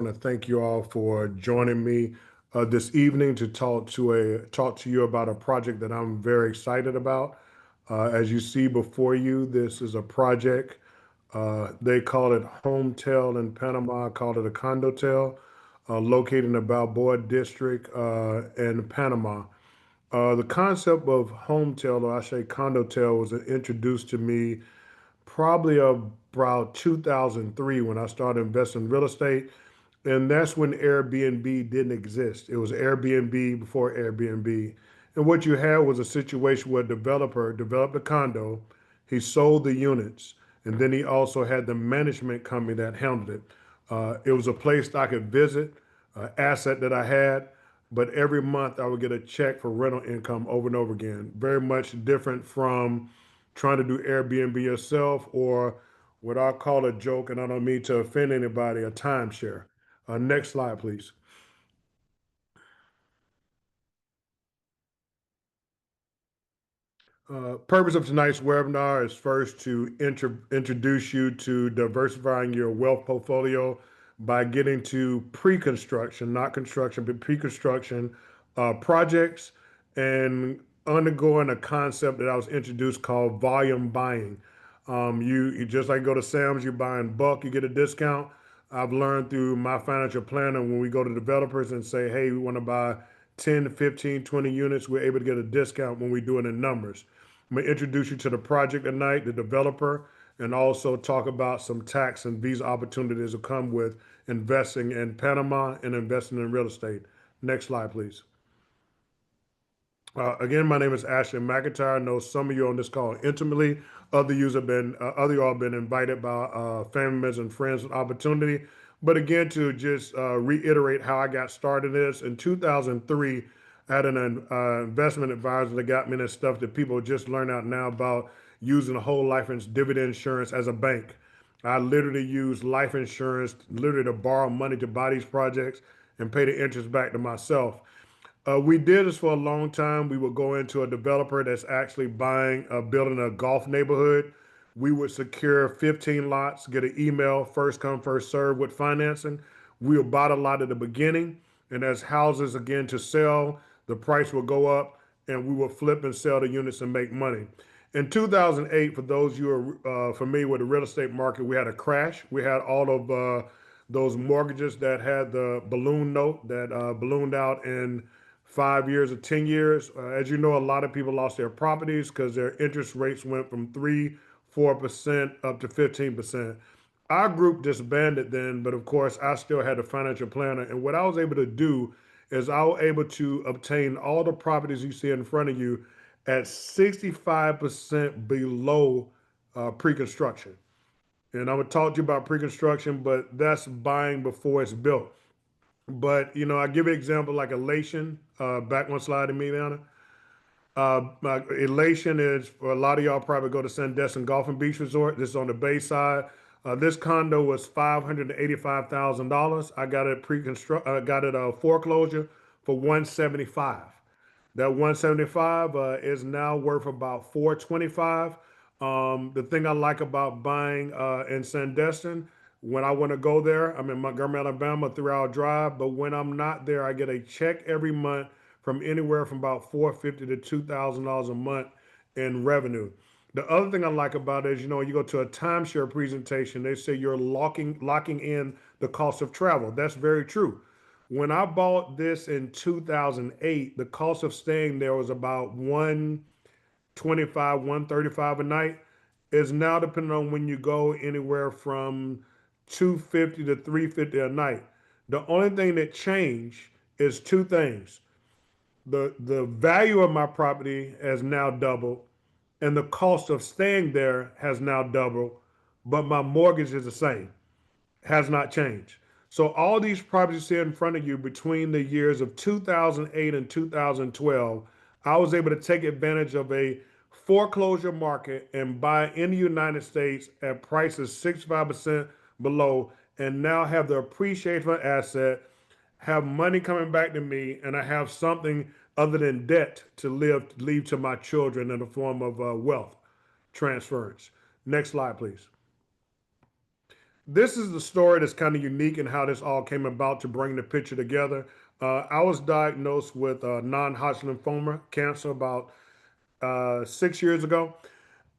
want to thank you all for joining me this evening to talk to you about a project that I'm very excited about. As you see before you, this is a project. They call it Hometel in Panama. I call it a condotel, located in the Balboa district in Panama. The concept of hometel, or I say condotel, was introduced to me probably about 2003 when I started investing in real estate. And that's when Airbnb didn't exist. It was Airbnb before Airbnb. And what you had was a situation where a developer developed a condo, he sold the units, and then he also had the management company that handled it. It was a place that I could visit, an asset that I had, but every month I would get a check for rental income over and over again. Very much different from trying to do Airbnb yourself or what I call a joke, and I don't mean to offend anybody, a timeshare. Next slide, please. Purpose of tonight's webinar is first to introduce you to diversifying your wealth portfolio by getting to pre-construction, not construction, but pre-construction projects and undergoing a concept that I was introduced called volume buying. You just like go to Sam's, you buy in bulk, you get a discount. I've learned through my financial planner when we go to developers and say, hey, we want to buy 10, 15, 20 units, we're able to get a discount when we do it in numbers. I'm going to introduce you to the project tonight, the developer, and also talk about some tax and visa opportunities that come with investing in Panama and investing in real estate. Next slide, please. Again, my name is Ashley McIntyre. I know some of you on this call intimately. Other y'all have been invited by family members and friends with opportunity. But again, to just reiterate how I got started is in 2003, I had an investment advisor that got me into stuff that people just learn out now about using a whole life dividend insurance as a bank. I literally use life insurance literally to borrow money to buy these projects and pay the interest back to myself. We did this for a long time. We would go into a developer that's actually building a golf neighborhood. We would secure 15 lots, get an email, first come, first serve with financing. We would buy the lot at the beginning, and as houses again to sell, the price will go up, and we will flip and sell the units and make money. In 2008, for those you are familiar with the real estate market, we had a crash. We had all of those mortgages that had the balloon note that ballooned out in 5 years or 10 years. As you know, a lot of people lost their properties because their interest rates went from 3, 4% up to 15%. Our group disbanded then, but of course, I still had a financial planner. And what I was able to do is I was able to obtain all the properties you see in front of you at 65% below pre-construction. And I'm gonna talk to you about pre-construction, but that's buying before it's built. But I give you an example like Elation. Back one slide, Emiliana. Elation is for a lot of y'all probably go to Sandestin Golf and Beach Resort. This is on the Bay side. This condo was $585,000. I got it pre-construct. Got it foreclosure for 175. That 175 is now worth about 425. The thing I like about buying in Sandestin, when I want to go there, I'm in Montgomery, Alabama, 3 hour drive. But when I'm not there, I get a check every month from anywhere from about $450 to $2,000 a month in revenue. The other thing I like about it is, you go to a timeshare presentation, they say you're locking in the cost of travel. That's very true. When I bought this in 2008, the cost of staying there was about 125, 135 a night. Is now depending on when you go anywhere from 250 to 350 a night. The only thing that changed is two things. The value of my property has now doubled and the cost of staying there has now doubled, but my mortgage is the same, has not changed. So all these properties here in front of you between the years of 2008 and 2012, I was able to take advantage of a foreclosure market and buy in the United States at prices 65% below and now have the appreciation of an asset, have money coming back to me, and I have something other than debt to leave to my children in the form of wealth transference. Next slide, please. This is the story that's kind of unique in how this all came about to bring the picture together. I was diagnosed with non-Hodgkin lymphoma cancer about 6 years ago.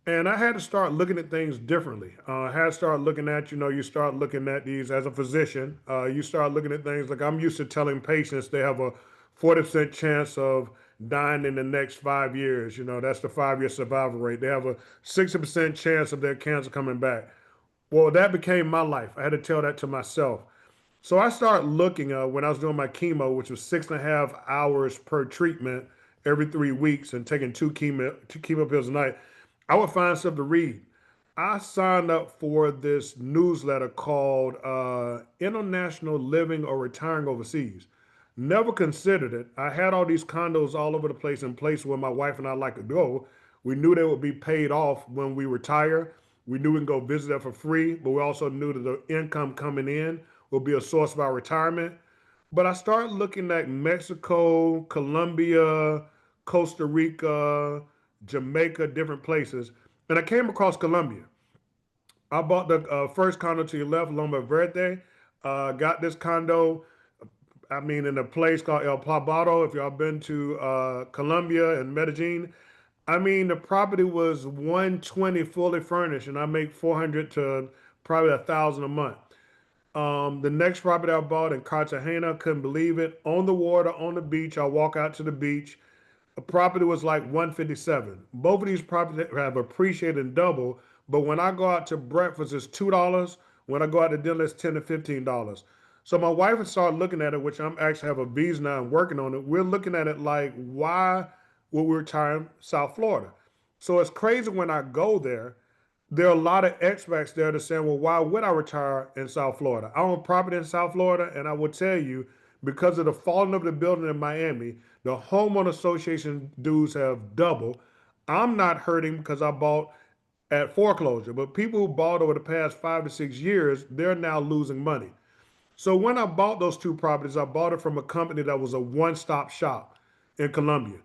And I had to start looking at things differently. I had to start looking at, you start looking at these as a physician. You start looking at things like I'm used to telling patients they have a 40% chance of dying in the next 5 years. That's the 5 year survival rate. They have a 60% chance of their cancer coming back. Well, that became my life. I had to tell that to myself. So I started looking when I was doing my chemo, which was 6.5 hours per treatment every 3 weeks, and taking two chemo pills a night. I would find stuff to read. I signed up for this newsletter called International Living or Retiring Overseas. Never considered it. I had all these condos all over the place in place where my wife and I like to go. We knew they would be paid off when we retire. We knew we can go visit them for free, but we also knew that the income coming in will be a source of our retirement. But I started looking at Mexico, Colombia, Costa Rica, Jamaica, different places. And I came across Colombia. I bought the first condo to your left, Loma Verde. Got this condo, I mean, in a place called El Poblado. If y'all been to Colombia and Medellin, I mean, the property was 120 fully furnished, and I make 400 to probably 1,000 a month. The next property I bought in Cartagena, couldn't believe it. On the water, on the beach. I walk out to the beach. A property was like 157. Both of these properties have appreciated and double, but when I go out to breakfast, it's $2. When I go out to dinner, it's $10 to $15. So my wife had started looking at it, which I'm actually have a visa now and working on it. We're looking at it like, why would we retire in South Florida? So it's crazy when I go there are a lot of expats there that saying, well, why would I retire in South Florida? I own property in South Florida, and I would tell you, because of the falling of the building in Miami, the homeowner association dues have doubled. I'm not hurting because I bought at foreclosure, but people who bought over the past 5 to 6 years, they're now losing money. So when I bought those two properties, I bought it from a company that was a one-stop shop in Colombia.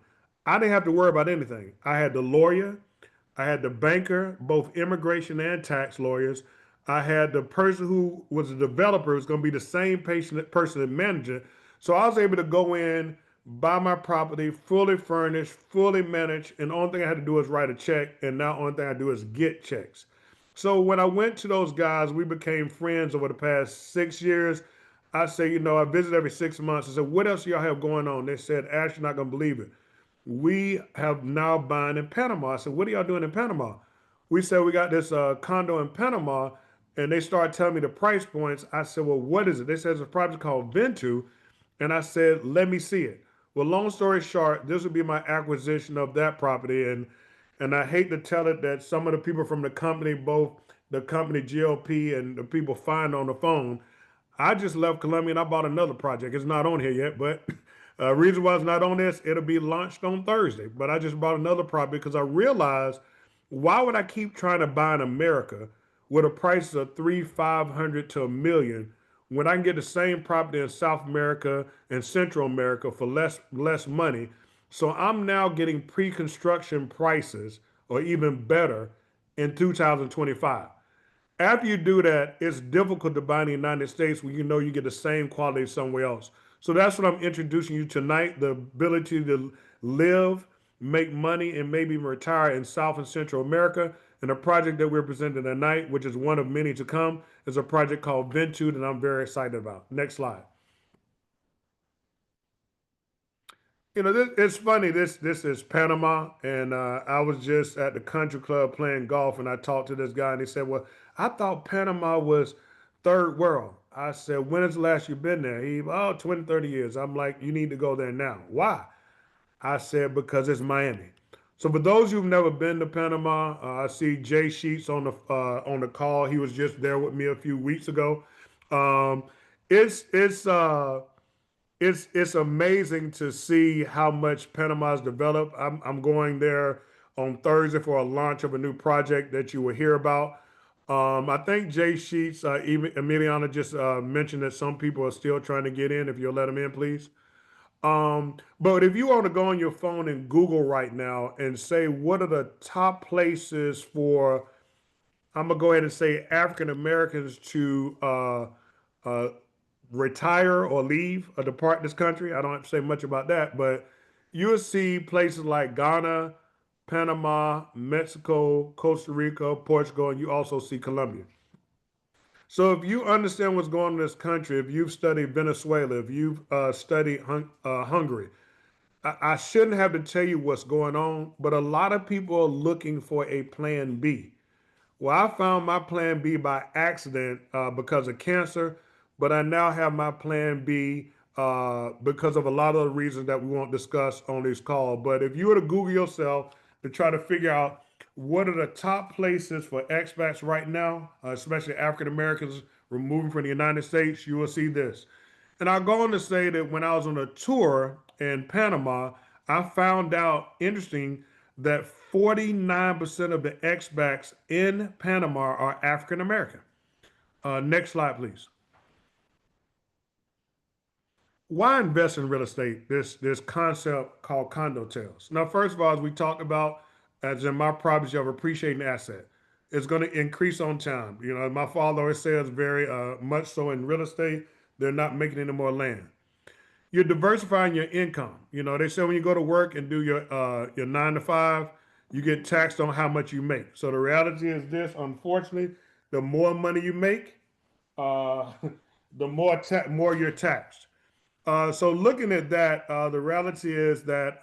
I didn't have to worry about anything. I had the lawyer, I had the banker, both immigration and tax lawyers. I had the person who was a developer, who's going to be the same person and manager. So I was able to go in, buy my property, fully furnished, fully managed, and the only thing I had to do was write a check, and now the only thing I do is get checks. So when I went to those guys, we became friends over the past 6 years. I say, I visit every 6 months. I said, what else do y'all have going on? They said, Ash, you're not gonna believe it. We have now buying in Panama. I said, what are y'all doing in Panama? We said we got this condo in Panama, and they started telling me the price points. I said, well, what is it? They said it's a project called Ventu, and I said, let me see it. Well, long story short, this would be my acquisition of that property, and I hate to tell it that some of the people from the company, both the company GLP and the people find on the phone, I just left Columbia and I bought another project. It's not on here yet, but reason why it's not on this, it'll be launched on Thursday. But I just bought another property because I realized, why would I keep trying to buy in America with a price of 500 to $1 million when I can get the same property in South America and Central America for less money? So I'm now getting pre-construction prices or even better in 2025. After you do that, it's difficult to buy in the United States when you know you get the same quality somewhere else. So that's what I'm introducing you tonight, the ability to live, make money, and maybe even retire in South and Central America. And the project that we're presenting tonight, which is one of many to come, is a project called Ventu that I'm very excited about. Next slide. It's funny. This is Panama, and I was just at the country club playing golf, and I talked to this guy, and he said, "Well, I thought Panama was third world." I said, "When is the last you've been there?" 20, 30 years. I'm like, "You need to go there now." Why? I said, "Because it's Miami." So for those who've never been to Panama, I see Jay Sheets on the call. He was just there with me a few weeks ago. Um, it's amazing to see how much Panama's developed. I'm going there on Thursday for a launch of a new project that you will hear about. I think Jay Sheets, even Emiliana just mentioned that some people are still trying to get in. If you'll let them in, please. But if you want to go on your phone and Google right now and say what are the top places for I'm gonna go ahead and say African Americans to uh, retire or leave or depart this country. I don't have to say much about that, but you'll see places like Ghana, Panama, Mexico, Costa Rica, Portugal, and you also see Colombia. So if you understand what's going on in this country, if you've studied Venezuela, if you've studied Hungary, I shouldn't have to tell you what's going on, but a lot of people are looking for a plan B. Well, I found my plan B by accident because of cancer, but I now have my plan B because of a lot of the reasons that we won't discuss on this call. But if you were to Google yourself to try to figure out what are the top places for expats right now, especially African Americans removing from the United States, you will see this. And I'll go on to say that when I was on a tour in Panama, I found out interesting that 49% of the expats in Panama are African American. Next slide, please. Why invest in real estate? This concept called condo tails. Now, first of all, as we talked about, as in my property, you have appreciating asset. It's going to increase on time. You know, my father always says very much so in real estate, they're not making any more land. You're diversifying your income. You know, they say when you go to work and do your 9 to 5, you get taxed on how much you make. So the reality is this: unfortunately, the more money you make, uh, the more you're taxed. So looking at that, the reality is that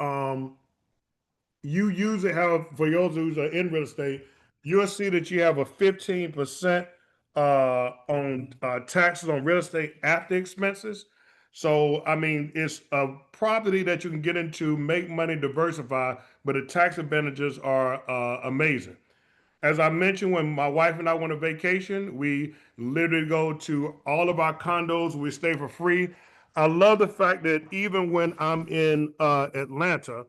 you usually have, for those who are in real estate, you'll see that you have a 15% on taxes on real estate after expenses. So, I mean, it's a property that you can get into, make money, diversify, but the tax advantages are amazing. As I mentioned, when my wife and I went on vacation, we literally go to all of our condos. We stay for free. I love the fact that even when I'm in Atlanta,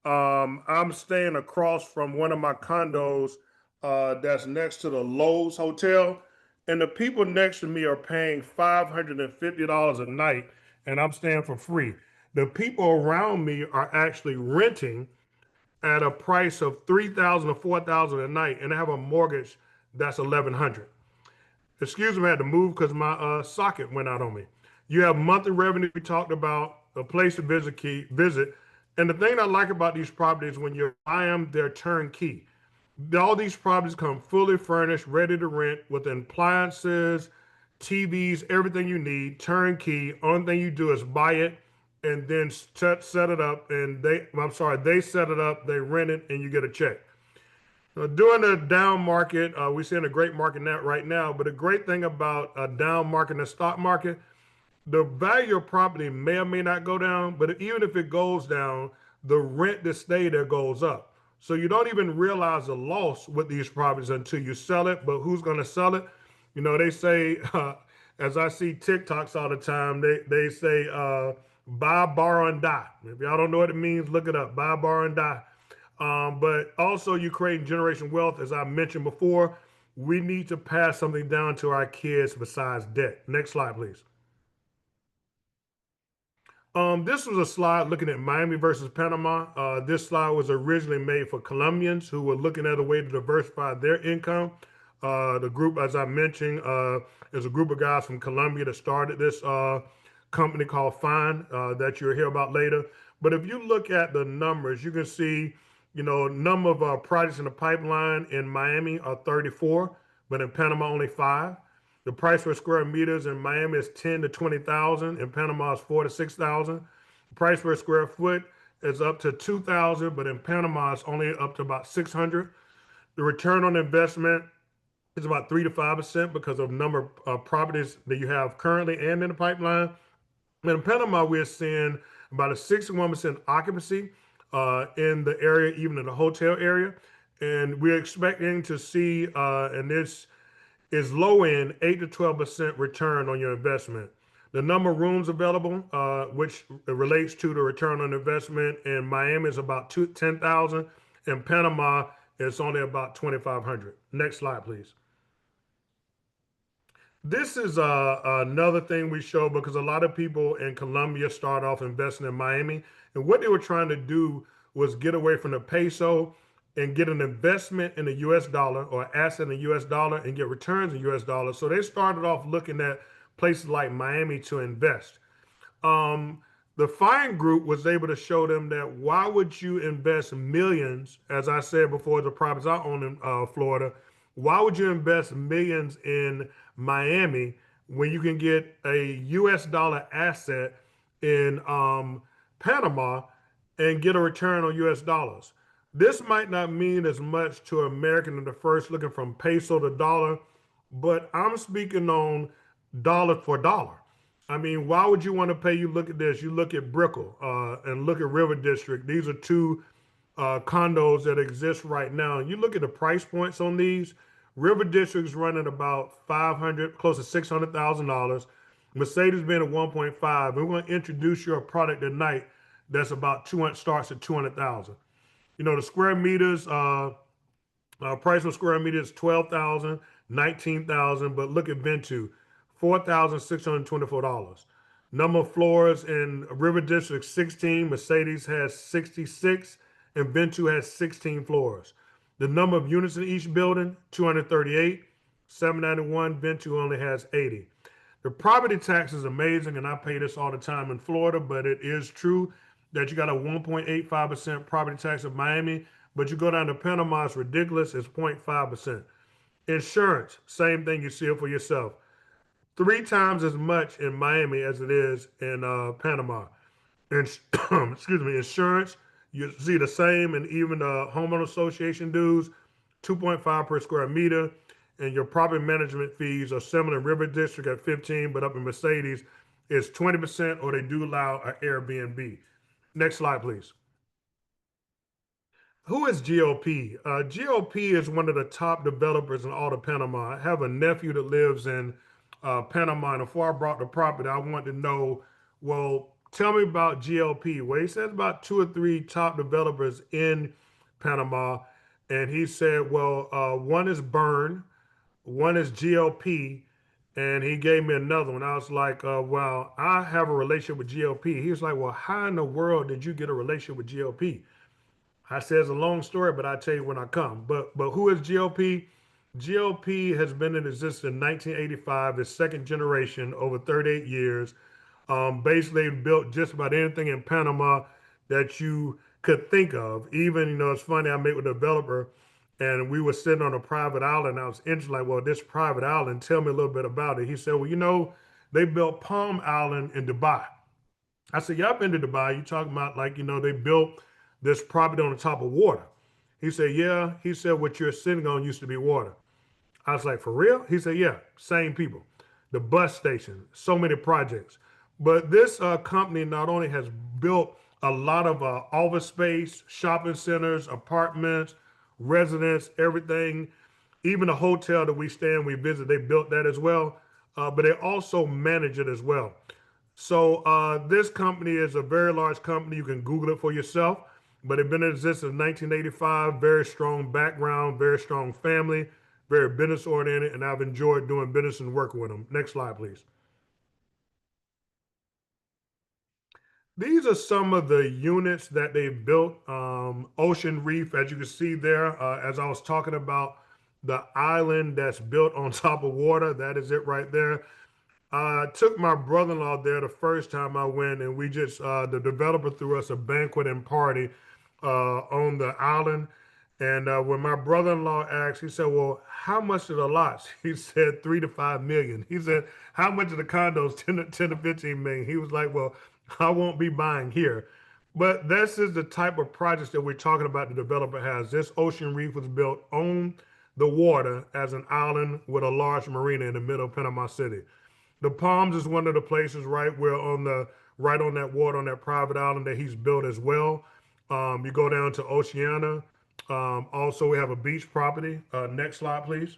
I'm staying across from one of my condos that's next to the Lowe's Hotel, and the people next to me are paying $550 a night, and I'm staying for free. The people around me are actually renting at a price of 3,000 or 4,000 a night, and I have a mortgage that's 1,100. Excuse me, I had to move because my socket went out on me. You have monthly revenue we talked about, a place to visit. And the thing I like about these properties, when you buy them, they're turnkey. All these properties come fully furnished, ready to rent with appliances, TVs, everything you need, turnkey. Only thing you do is buy it and then set it up. And I'm sorry, they set it up, they rent it, and you get a check. During the down market, we're seeing a great market net right now. But the great thing about a down market in the stock market, the value of property may or may not go down, but even if it goes down, the rent that stay there goes up. So you don't even realize the loss with these properties until you sell it. But who's going to sell it? You know, they say, as I see TikToks all the time, they say, buy, borrow, and die. If y'all don't know what it means, look it up. Buy, borrow, and die. But also, you create generation wealth. As I mentioned before, we need to pass something down to our kids besides debt. Next slide, please. This was a slide looking at Miami versus Panama. This slide was originally made for Colombians who were looking at a way to diversify their income. The group, as I mentioned, is a group of guys from Colombia that started this company called Fine that you'll hear about later. But if you look at the numbers, you can see, you know, number of projects in the pipeline in Miami are 34, but in Panama only 5. The price per square meters in Miami is 10 to 20,000. In Panama is 4 to 6,000. The price per square foot is up to 2,000, but in Panama it's only up to about 600. The return on investment is about 3 to 5% because of number of properties that you have currently and in the pipeline. And in Panama, we're seeing about a 61% occupancy in the area, even in the hotel area. And we're expecting to see, and this is low end, 8 to 12% return on your investment. The number of rooms available, which relates to the return on investment in Miami, is about 10,000. In Panama, it's only about 2,500. Next slide, please. This is another thing we show because a lot of people in Colombia start off investing in Miami. And what they were trying to do was get away from the peso and get an investment in the US dollar or asset in the US dollar and get returns in US dollars. So they started off looking at places like Miami to invest. um, the Fine Group was able to show them that why would you invest millions, as I said before, the properties I own in Florida, why would you invest millions in Miami when you can get a US dollar asset in Panama and get a return on US dollars? This might not mean as much to American in the first looking from peso to dollar, but I'm speaking on dollar for dollar. I mean, why would you want to pay? You look at this. You look at Brickell and look at River District. These are two condos that exist right now. You look at the price points on these. River District's running about 500, close to $600,000. Mercedes being at 1.5. We're going to introduce you a product tonight that's about 200, starts at 200,000. You know, the square meters. Price per square meter is 12,000, 19,000. But look at Ventu, $4,624. Number of floors in River District 16, Mercedes has 66, and Ventu has 16 floors. The number of units in each building, 238, 791. Ventu only has 80. The property tax is amazing, and I pay this all the time in Florida, but it is true that you got a 1.85% property tax in Miami, but you go down to Panama, it's ridiculous, it's 0.5%. Insurance, same thing, you see it for yourself. Three times as much in Miami as it is in Panama. And excuse me, insurance, you see the same, and even the homeowner association dues, 2.5 per square meter, and your property management fees are similar in River District at 15, but up in Mercedes is 20%, or they do allow an Airbnb. Next slide, please. Who is GOP? GOP is one of the top developers in all of Panama. I have a nephew that lives in Panama, and before I brought the property, I wanted to know, well, tell me about GLP. Well, he said about two or three top developers in Panama, and he said, well, one is Burn, one is GLP, and he gave me another one. I was like, well, I have a relationship with GLP. He was like, well, how in the world did you get a relationship with GLP? I said it's a long story, but I'll tell you when I come. But who is GOP? GOP has been in existence in 1985. It's second generation, over 38 years. Basically built just about anything in Panama that you could think of. Even, it's funny, I met with a developer and we were sitting on a private island. I was interested, like, well, this private island, tell me a little bit about it. He said, well, they built Palm Island in Dubai. I said, yeah, I've been to Dubai. You talking about, like, they built this property on the top of water. He said, yeah. He said, what you're sitting on used to be water. I was like, for real? He said, yeah, same people. The bus station, so many projects. But this company not only has built a lot of office space, shopping centers, apartments, residents, everything, even the hotel that we stay in, we visit, they built that as well. But they also manage it as well. So this company is a very large company. You can Google it for yourself. But it's been in existence since 1985. Very strong background, very strong family, very business oriented, and I've enjoyed doing business and working with them. Next slide, please. These are some of the units that they've built. Ocean Reef, as you can see there, as I was talking about, the island that's built on top of water. That is it right there. I took my brother-in-law there the first time I went, and we just the developer threw us a banquet and party on the island. And when my brother-in-law asked, he said, "Well, how much are the lots?" He said 3 to 5 million. He said, "How much are the condos?" 10 to 15 million. He was like, "Well, I won't be buying here." But this is the type of projects that we're talking about. The developer has this Ocean Reef was built on the water as an island with a large marina in the middle of Panama City. The Palms is one of the places right where on the right on that water on that private island that he's built as well. You go down to Oceana. Also, we have a beach property. Next slide, please.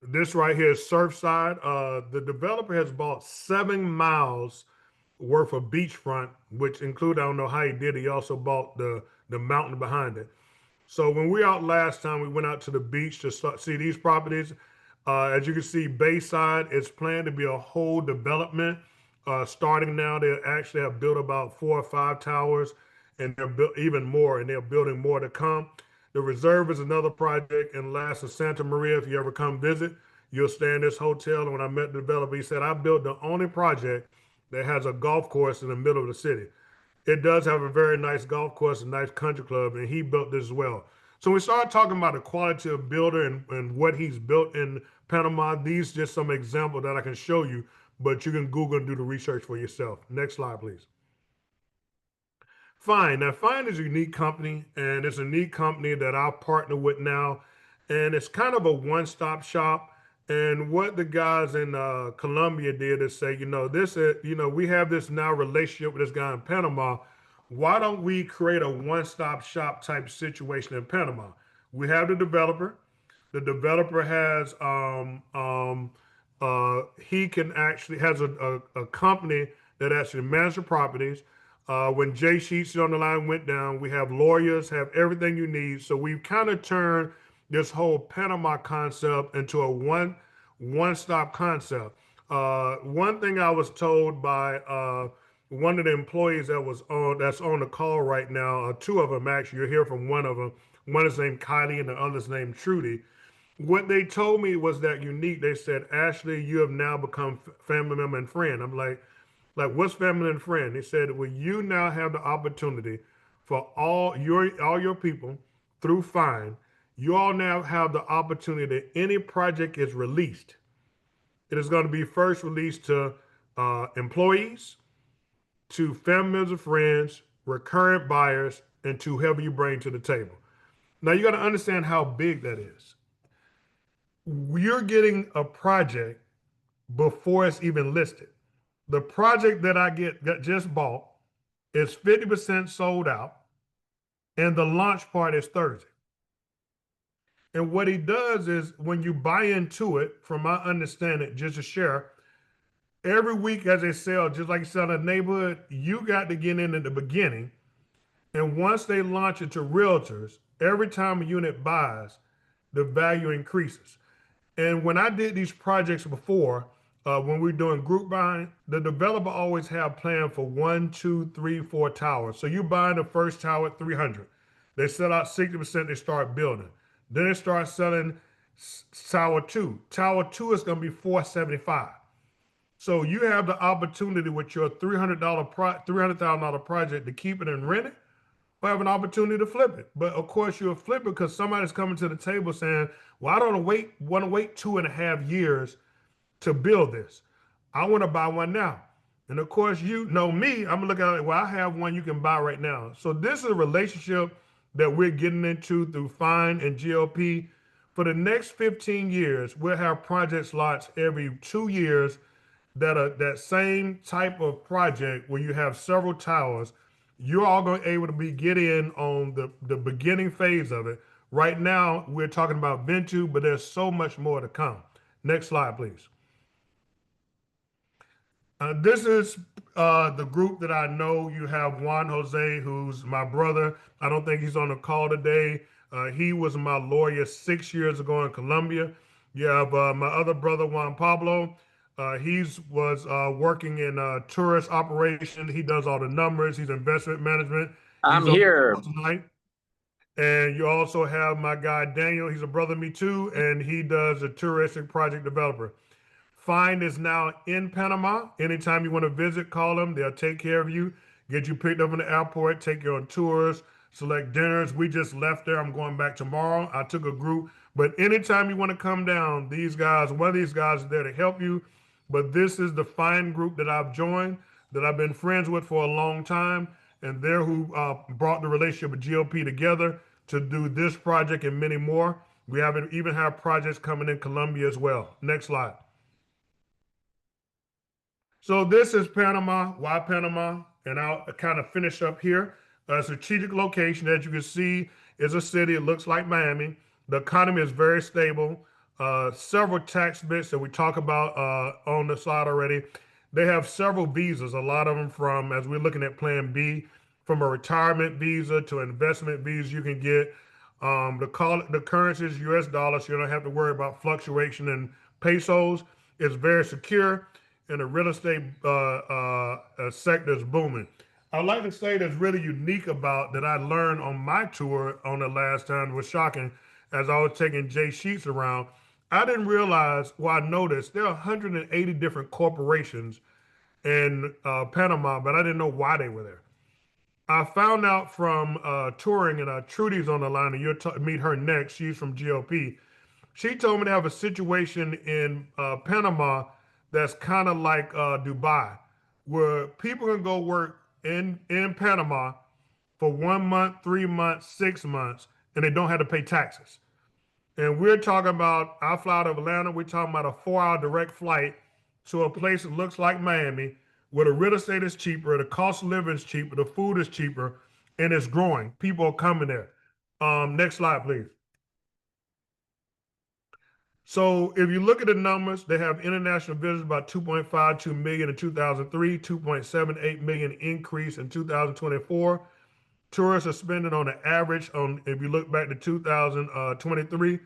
This right here is Surfside. The developer has bought 7 miles worth of beachfront, which include, I don't know how he did it. He also bought the mountain behind it. So when we out last time, we went out to the beach to see these properties. As you can see, Bayside is planned to be a whole development. Starting now, they actually have built about 4 or 5 towers and they're built even more, and they're building more to come. The Reserve is another project in Lassa Santa Maria. If you ever come visit, you'll stay in this hotel. And when I met the developer, he said, I built the only project that has a golf course in the middle of the city. It does have a very nice golf course, a nice country club, and he built this as well. So we started talking about the quality of builder and what he's built in Panama. These just some examples that I can show you, but you can Google and do the research for yourself. Next slide, please. Fine. Now, Fine is a unique company, and it's a unique company that I partner with now, and it's kind of a one-stop shop. And what the guys in Colombia did is say, this is, we have this now relationship with this guy in Panama. Why don't we create a one-stop shop type situation in Panama? We have the developer. The developer has he can actually has a company that actually manages the properties. When Jay Sheets on the line went down, we have lawyers, have everything you need. So we've kind of turned this whole Panama concept into a one stop concept. One thing I was told by one of the employees that's on the call right now, two of them actually. You'll hear from one of them. One is named Kylie and the other's named Trudy. What they told me was that unique. They said, Ashley, you have now become family member and friend. I'm like, what's family and friend? They said, well, you now have the opportunity for all your people through Fine. You all now have the opportunity that any project is released. It is going to be first released to employees, to family members and friends, recurrent buyers, and to whoever you bring to the table. Now you got to understand how big that is. You're getting a project before it's even listed. The project that I got just bought is 50% sold out, and the launch part is Thursday. And what he does is when you buy into it, from my understanding, just to share, every week as they sell, just like you sell in the neighborhood, you got to get in at the beginning. And once they launch it to realtors, every time a unit buys, the value increases. And when I did these projects before, when we were doing group buying, the developer always have plan for 1, 2, 3, 4 towers. So you buy the first tower at 300. They sell out 60%, they start building. Then they start selling tower two. Tower two is going to be 475. So you have the opportunity with your $300,000 project to keep it and rent it, or have an opportunity to flip it. But of course, you'll flip it because somebody's coming to the table saying, "Well, I don't want to wait 2.5 years to build this. I want to buy one now." And of course, you know me, I'm looking at it, well, I have one you can buy right now. So this is a relationship that we're getting into through Fine and GLP. For the next 15 years, we'll have projects launched every 2 years that are that same type of project where you have several towers. You're all going to be able to get in on the beginning phase of it. Right now, we're talking about Ventu, but there's so much more to come. Next slide, please. This is the group that I know. You have Juan Jose, who's my brother. I don't think he's on the call today. He was my lawyer 6 years ago in Colombia. You have my other brother, Juan Pablo. He was working in tourist operation. He does all the numbers. He's investment management. I'm He's on the here. call tonight. And you also have my guy, Daniel. He's a brother of me too. And he does a touristic project developer. Fine is now in Panama. Anytime you want to visit, call them. They'll take care of you, get you picked up in the airport, take you on tours, select dinners. We just left there. I'm going back tomorrow. I took a group. But anytime you want to come down, one of these guys is there to help you. But this is the Fine group that I've joined, that I've been friends with for a long time. And they're who brought the relationship with GLP together to do this project and many more. We even have projects coming in Colombia as well. Next slide. So this is Panama. Why Panama? And I'll kind of finish up here. A strategic location, as you can see, is a city. It looks like Miami. The economy is very stable. Several tax bits that we talk about on the slide already. They have several visas, a lot of them from, as we're looking at Plan B, from a retirement visa to investment visa you can get. The currency is US dollars, so you don't have to worry about fluctuation in pesos. It's very secure, and the real estate sector is booming. I'd like to say that's really unique about that I learned on my tour on the last time was shocking as I was taking Jay Sheets around. I didn't realize, well, I noticed there are 180 different corporations in Panama, but I didn't know why they were there. I found out from touring, and Trudy's on the line, and you'll meet her next. She's from GOP. She told me they have a situation in Panama that's kind of like Dubai, where people can go work in Panama for 1 month, 3 months, 6 months, and they don't have to pay taxes. And we're talking about, I fly out of Atlanta, we're talking about a 4 hour direct flight to a place that looks like Miami, where the real estate is cheaper, the cost of living is cheaper, the food is cheaper, and it's growing. People are coming there. Next slide, please. So if you look at the numbers, they have international visitors about 2.52 million in 2003, 2.78 million increase in 2024. Tourists are spending on an average on, if you look back to 2023,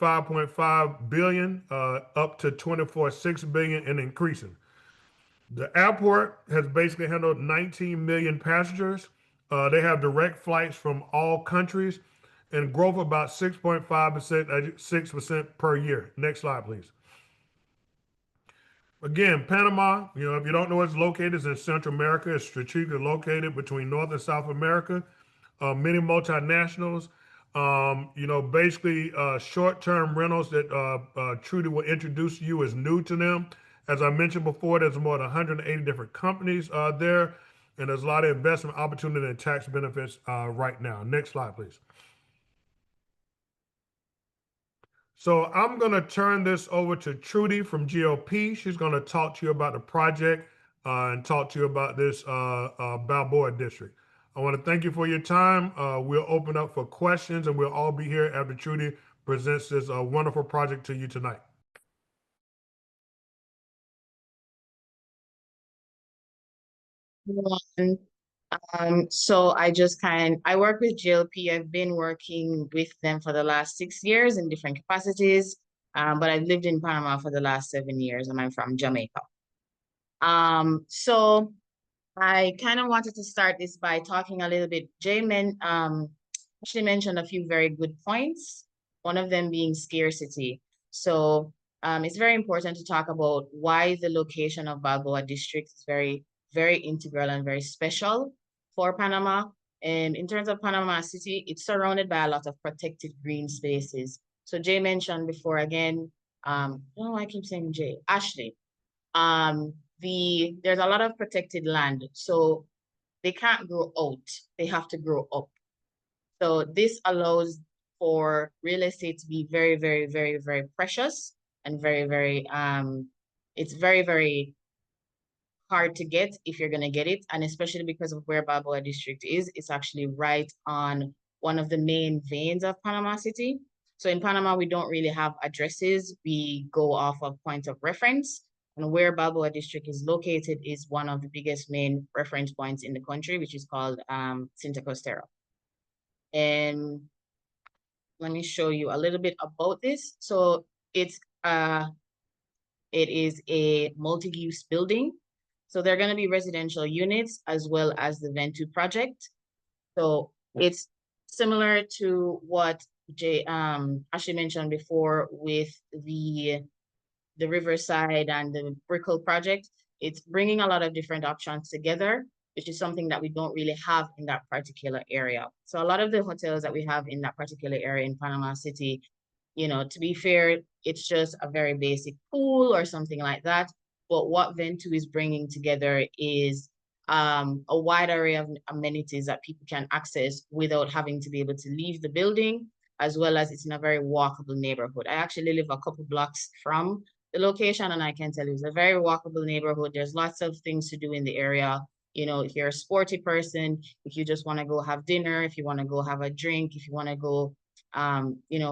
5.5 billion up to 24.6 billion and increasing. The airport has basically handled 19 million passengers. They have direct flights from all countries and growth about 6.5%, 6% per year. Next slide, please. Again, Panama, if you don't know where it's located, it's in Central America. It's strategically located between North and South America. Many multinationals, basically short-term rentals that Trudy will introduce you is new to them. As I mentioned before, there's more than 180 different companies there, and there's a lot of investment opportunity and tax benefits right now. Next slide, please. So I'm going to turn this over to Trudy from GOP. She's going to talk to you about the project and talk to you about this Balboa district. I want to thank you for your time. We'll open up for questions, and we'll all be here after Trudy presents this wonderful project to you tonight. So I work with GLP. I've been working with them for the last 6 years in different capacities. But I've lived in Panama for the last 7 years, and I'm from Jamaica. So I kind of wanted to start this by talking a little bit. Actually mentioned a few very good points, one of them being scarcity. So it's very important to talk about why the location of Balboa District is very, very integral and very special for Panama. And in terms of Panama City, it's surrounded by a lot of protected green spaces. So Jay mentioned before again, I keep saying Jay, Ashley. There's a lot of protected land, so they can't grow out, they have to grow up. So this allows for real estate to be very, very, very, very precious and very, very it's very, very hard to get if you're gonna get it. And especially because of where Balboa District is, it's actually right on one of the main veins of Panama City. So in Panama, we don't really have addresses. We go off of point of reference. And where Balboa District is located is one of the biggest main reference points in the country, which is called Cinta Costera. And let me show you a little bit about this. So it is a multi-use building. So there are going to be residential units as well as the Ventu project. So it's similar to what Ashley mentioned before with the Riverside and the Brickell project. It's bringing a lot of different options together, which is something that we don't really have in that particular area. So a lot of the hotels that we have in that particular area in Panama City, to be fair, it's just a very basic pool or something like that. But what Ventu is bringing together is a wide array of amenities that people can access without having to be able to leave the building, as well as it's in a very walkable neighborhood. I actually live a couple blocks from the location, and I can tell you it's a very walkable neighborhood. There's lots of things to do in the area. If you're a sporty person, if you just want to go have dinner, if you want to go have a drink, if you want to go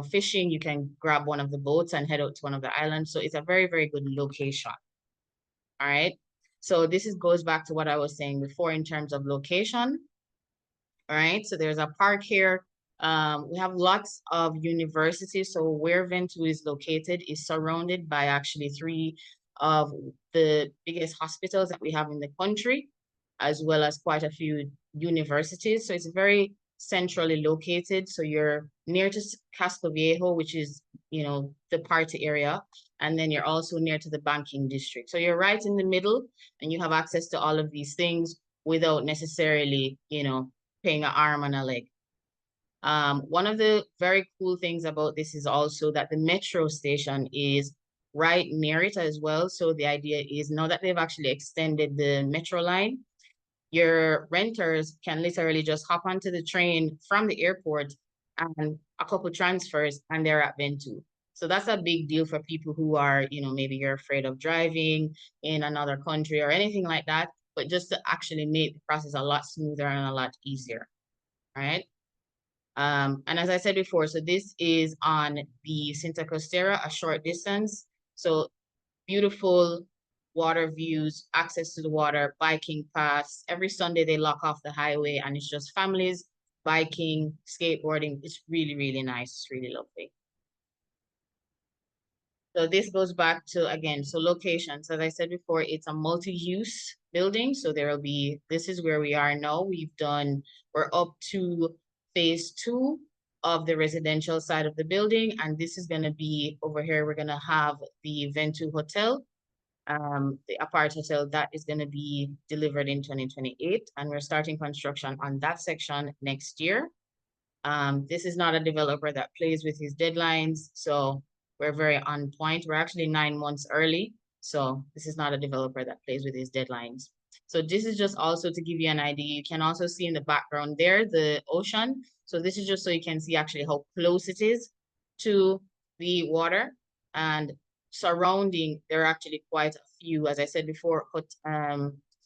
fishing, you can grab one of the boats and head out to one of the islands. So it's a very, very good location. All right. So this goes back to what I was saying before in terms of location. All right. So there's a park here. We have lots of universities. So where Ventu is located is surrounded by actually 3 of the biggest hospitals that we have in the country. as well as quite a few universities. So it's very centrally located. So you're near to Casco Viejo, which is, the party area. And then you're also near to the banking district. So you're right in the middle and you have access to all of these things without necessarily, paying an arm and a leg. One of the very cool things about this is also that the metro station is right near it as well. So the idea is now that they've actually extended the metro line, your renters can literally just hop onto the train from the airport and a couple transfers and they're at Ventu. So that's a big deal for people who are, maybe you're afraid of driving in another country or anything like that, but just to actually make the process a lot smoother and a lot easier. All right. And as I said before, so this is on the Cinta Costera, a short distance. So beautiful water views, access to the water, biking paths. Every Sunday they lock off the highway and it's just families biking, skateboarding. It's really, really nice. It's really lovely. So this goes back to, again, so locations. As I said before, it's a multi-use building. So there will be, this is where we are now. We're up to phase 2 of the residential side of the building. And this is going to be over here. We're going to have the Ventu Hotel, the apart hotel that is going to be delivered in 2028. And we're starting construction on that section next year. This is not a developer that plays with his deadlines. So we're very on point. We're actually 9 months early. So this is not a developer that plays with his deadlines. So this is just also to give you an idea. You can also see in the background there, the ocean. So this is just so you can see actually how close it is to the water. And surrounding, there are actually quite a few, as I said before,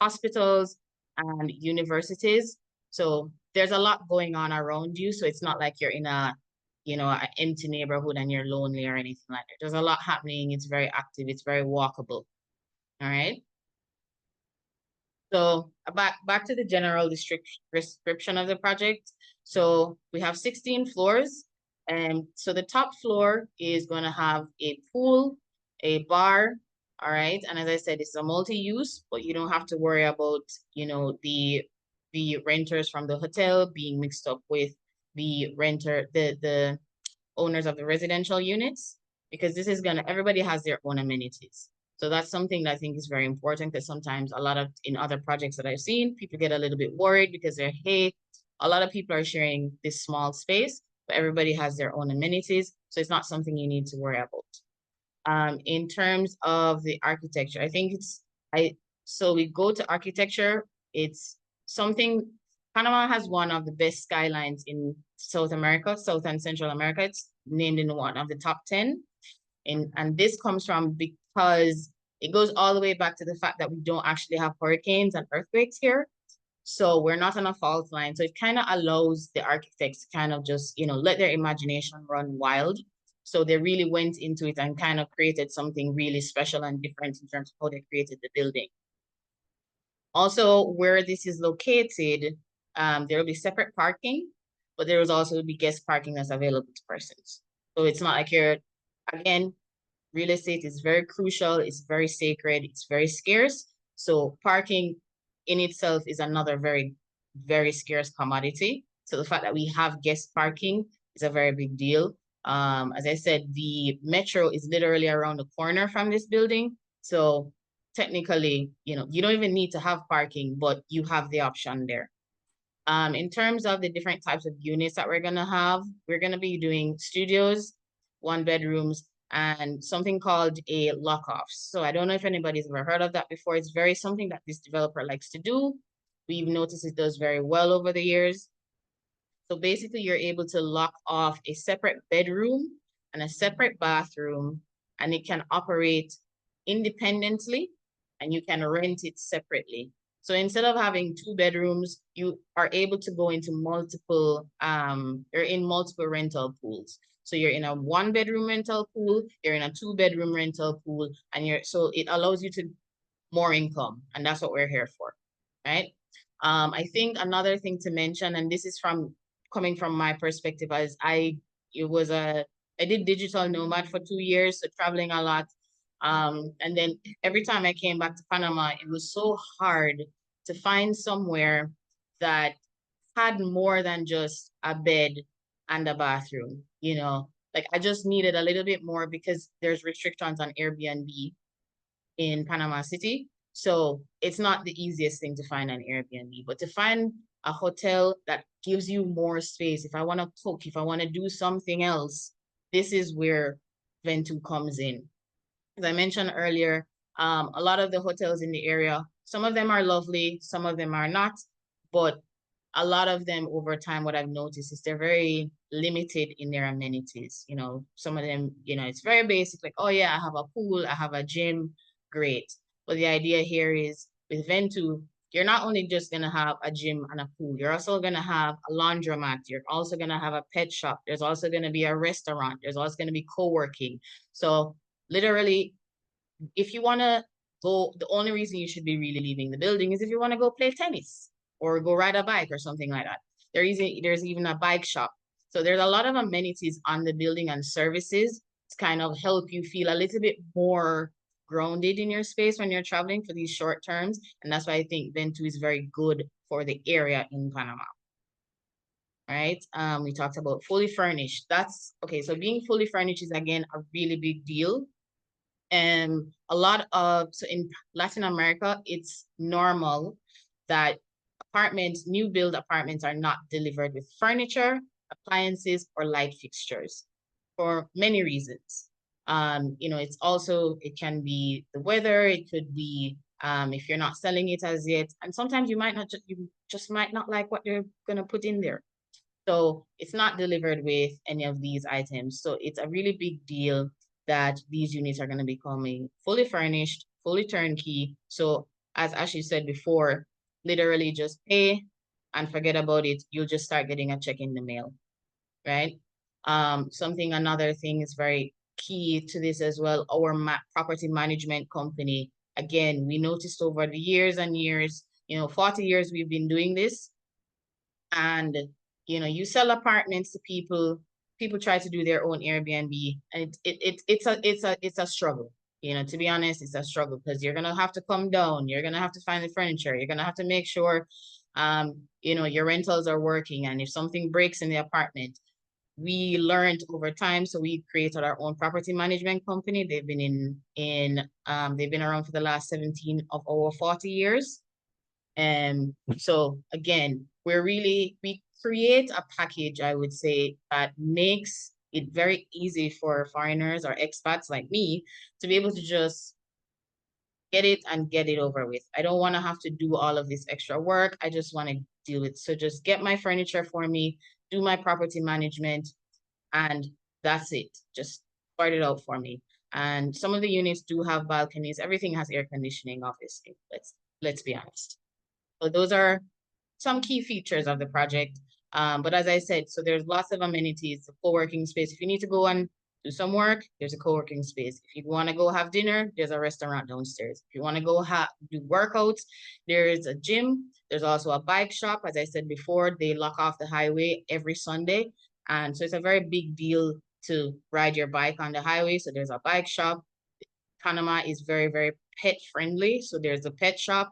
hospitals and universities. So there's a lot going on around you. So it's not like you're in a, an empty neighborhood and you're lonely or anything like that. There's a lot happening. It's very active. It's very walkable. All right. So back to the general description of the project. So we have 16 floors. And so the top floor is going to have a pool, a bar. All right. And as I said, it's a multi-use, but you don't have to worry about, the renters from the hotel being mixed up with the owners of the residential units, because this is everybody has their own amenities. So that's something that I think is very important, because sometimes in other projects that I've seen, people get a little bit worried because a lot of people are sharing this small space, but everybody has their own amenities. So it's not something you need to worry about. In terms of the architecture, I think so we go to architecture. It's something, Panama has one of the best skylines in South America, South and Central America. It's named in one of the top 10. And this comes from because it goes all the way back to the fact that we don't actually have hurricanes and earthquakes here. So we're not on a fault line. So it kind of allows the architects to kind of just, let their imagination run wild. So they really went into it and kind of created something really special and different in terms of how they created the building. Also, where this is located, there will be separate parking, but there will also be guest parking that's available to persons. So it's not like again, real estate is very crucial, it's very sacred, it's very scarce. So parking in itself is another very, very scarce commodity. So the fact that we have guest parking is a very big deal. As I said, the metro is literally around the corner from this building. So technically, you don't even need to have parking, but you have the option there. In terms of the different types of units that we're going to be doing studios, 1 bedrooms, and something called a lock-off. So I don't know if anybody's ever heard of that before. It's very something that this developer likes to do. We've noticed it does very well over the years. So basically, you're able to lock off a separate bedroom and a separate bathroom, and it can operate independently, and you can rent it separately. So instead of having 2 bedrooms, you are able to go into you're in multiple rental pools. So you're in a 1 bedroom rental pool, you're in a 2 bedroom rental pool, and so it allows you to more income, and that's what we're here for, right? I think another thing to mention, and this is coming from my perspective, as I did digital nomad for 2 years, so traveling a lot. And then every time I came back to Panama, it was so hard to find somewhere that had more than just a bed and a bathroom, you know. Like I just needed a little bit more because there's restrictions on Airbnb in Panama City. So it's not the easiest thing to find an Airbnb, but to find a hotel that gives you more space. If I want to cook, if I want to do something else, this is where Ventu comes in. As I mentioned earlier, a lot of the hotels in the area, some of them are lovely, some of them are not, but a lot of them over time, what I've noticed is they're very limited in their amenities. You know, some of them, you know, it's very basic, like, oh yeah, I have a pool, I have a gym, great. But the idea here is with Ventu, you're not only just gonna have a gym and a pool, you're also gonna have a laundromat, you're also gonna have a pet shop, there's also gonna be a restaurant, there's also gonna be co-working. So literally, if you wanna go, the only reason you should be really leaving the building is if you wanna go play tennis or go ride a bike or something like that. There's even a bike shop. So there's a lot of amenities on the building and services to kind of help you feel a little bit more grounded in your space when you're traveling for these short terms. And that's why I think Ventu is very good for the area in Panama. Right? We talked about fully furnished. That's okay. So being fully furnished is again a really big deal. And a lot of, so in Latin America, it's normal that apartments, new build apartments are not delivered with furniture, appliances, or light fixtures for many reasons. You know, it's also, it can be the weather, it could be if you're not selling it as yet, and sometimes you might not, you just might not like what you're gonna put in there. So it's not delivered with any of these items. So it's a really big deal that these units are going to be coming fully furnished, fully turnkey. So as Ashley said before, literally just pay and forget about it. You'll just start getting a check in the mail, right? Another thing is very key to this as well. Our property management company, again, we noticed over the years and years, you know, 40 years we've been doing this, and you know, you sell apartments to people, people try to do their own Airbnb, and it's a struggle. You know, to be honest, it's a struggle because you're gonna have to come down, you're gonna have to find the furniture, you're gonna have to make sure you know, your rentals are working, and if something breaks in the apartment. We learned over time, so we created our own property management company. They've been they've been around for the last 17 of our 40 years. And so again, we create a package, I would say, that makes it very easy for foreigners or expats like me to be able to just get it and get it over with. I don't want to have to do all of this extra work. I just want to deal with. So just get my furniture for me, do my property management, and that's it. Just sort it out for me. And some of the units do have balconies. Everything has air conditioning, obviously. Let's be honest. So those are some key features of the project. But as I said, so there's lots of amenities, the co-working space. If you need to go and do some work, there's a co-working space. If you want to go have dinner, there's a restaurant downstairs. If you want to go do workouts, there's a gym. There's also a bike shop. As I said before, they lock off the highway every Sunday. And so it's a very big deal to ride your bike on the highway. So there's a bike shop. Panama is very, very pet friendly. So there's a pet shop.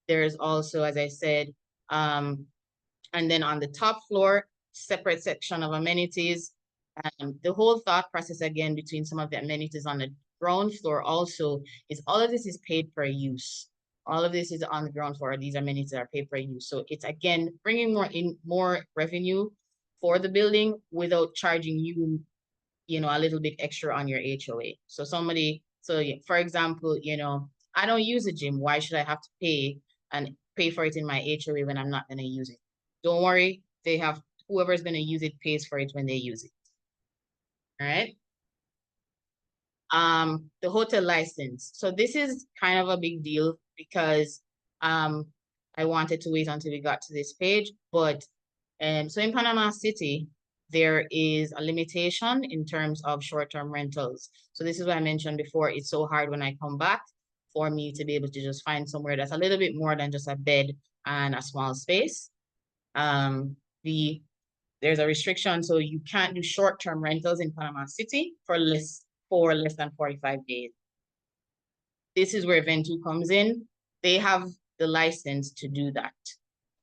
There's also, as I said, and then on the top floor, separate section of amenities. The whole thought process again between some of the amenities on the ground floor also is all of this is paid per use. All of this is on the ground floor. These amenities are paid per use. So it's again bringing more revenue for the building without charging you, you know, a little bit extra on your HOA. So for example, you know, I don't use a gym. Why should I have to pay for it in my HOA when I'm not going to use it? Don't worry. They have whoever's going to use it pays for it when they use it. All right. The hotel license. So this is kind of a big deal because I wanted to wait until we got to this page, but so in Panama City, there is a limitation in terms of short-term rentals. So this is what I mentioned before. It's so hard when I come back for me to be able to just find somewhere that's a little bit more than just a bed and a small space. There's a restriction, so you can't do short-term rentals in Panama City for less than 45 days. This is where Ventu comes in. They have the license to do that.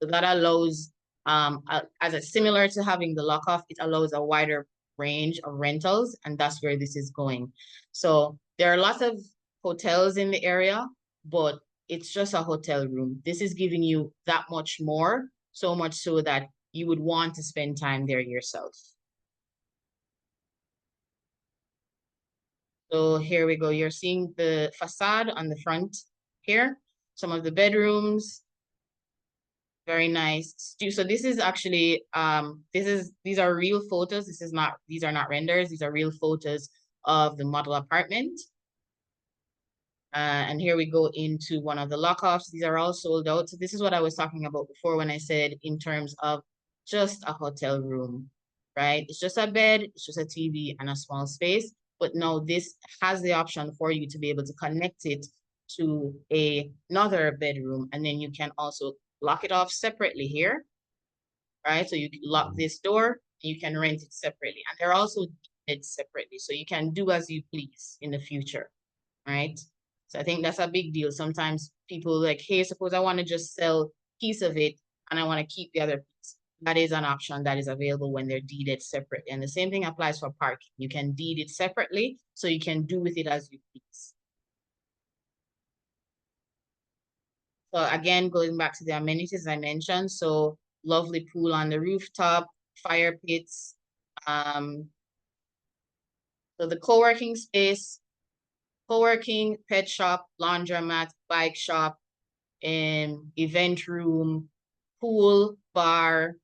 So that allows, as it's similar to having the lock-off, it allows a wider range of rentals, and that's where this is going. So there are lots of hotels in the area, but it's just a hotel room. This is giving you that much more, so much so that you would want to spend time there yourself. So here we go. You're seeing the facade on the front here. Some of the bedrooms, very nice. So this is actually, these are real photos. These are not renders. These are real photos of the model apartment. And here we go into one of the lockoffs. These are all sold out. So this is what I was talking about before when I said in terms of just a hotel room, right? It's just a bed, it's just a TV and a small space. But now this has the option for you to be able to connect it to another bedroom. And then you can also lock it off separately here, right? So you can lock this door, you can rent it separately. And they're also deeded separately. So you can do as you please in the future, right? So I think that's a big deal. Sometimes people like, hey, suppose I want to just sell a piece of it and I want to keep the other piece. That is an option that is available when they're deeded separately. And the same thing applies for parking. You can deed it separately, so you can do with it as you please. So again, going back to the amenities I mentioned, so lovely pool on the rooftop, fire pits. So the co-working space, co-working, pet shop, laundromat, bike shop, event room, pool, bar,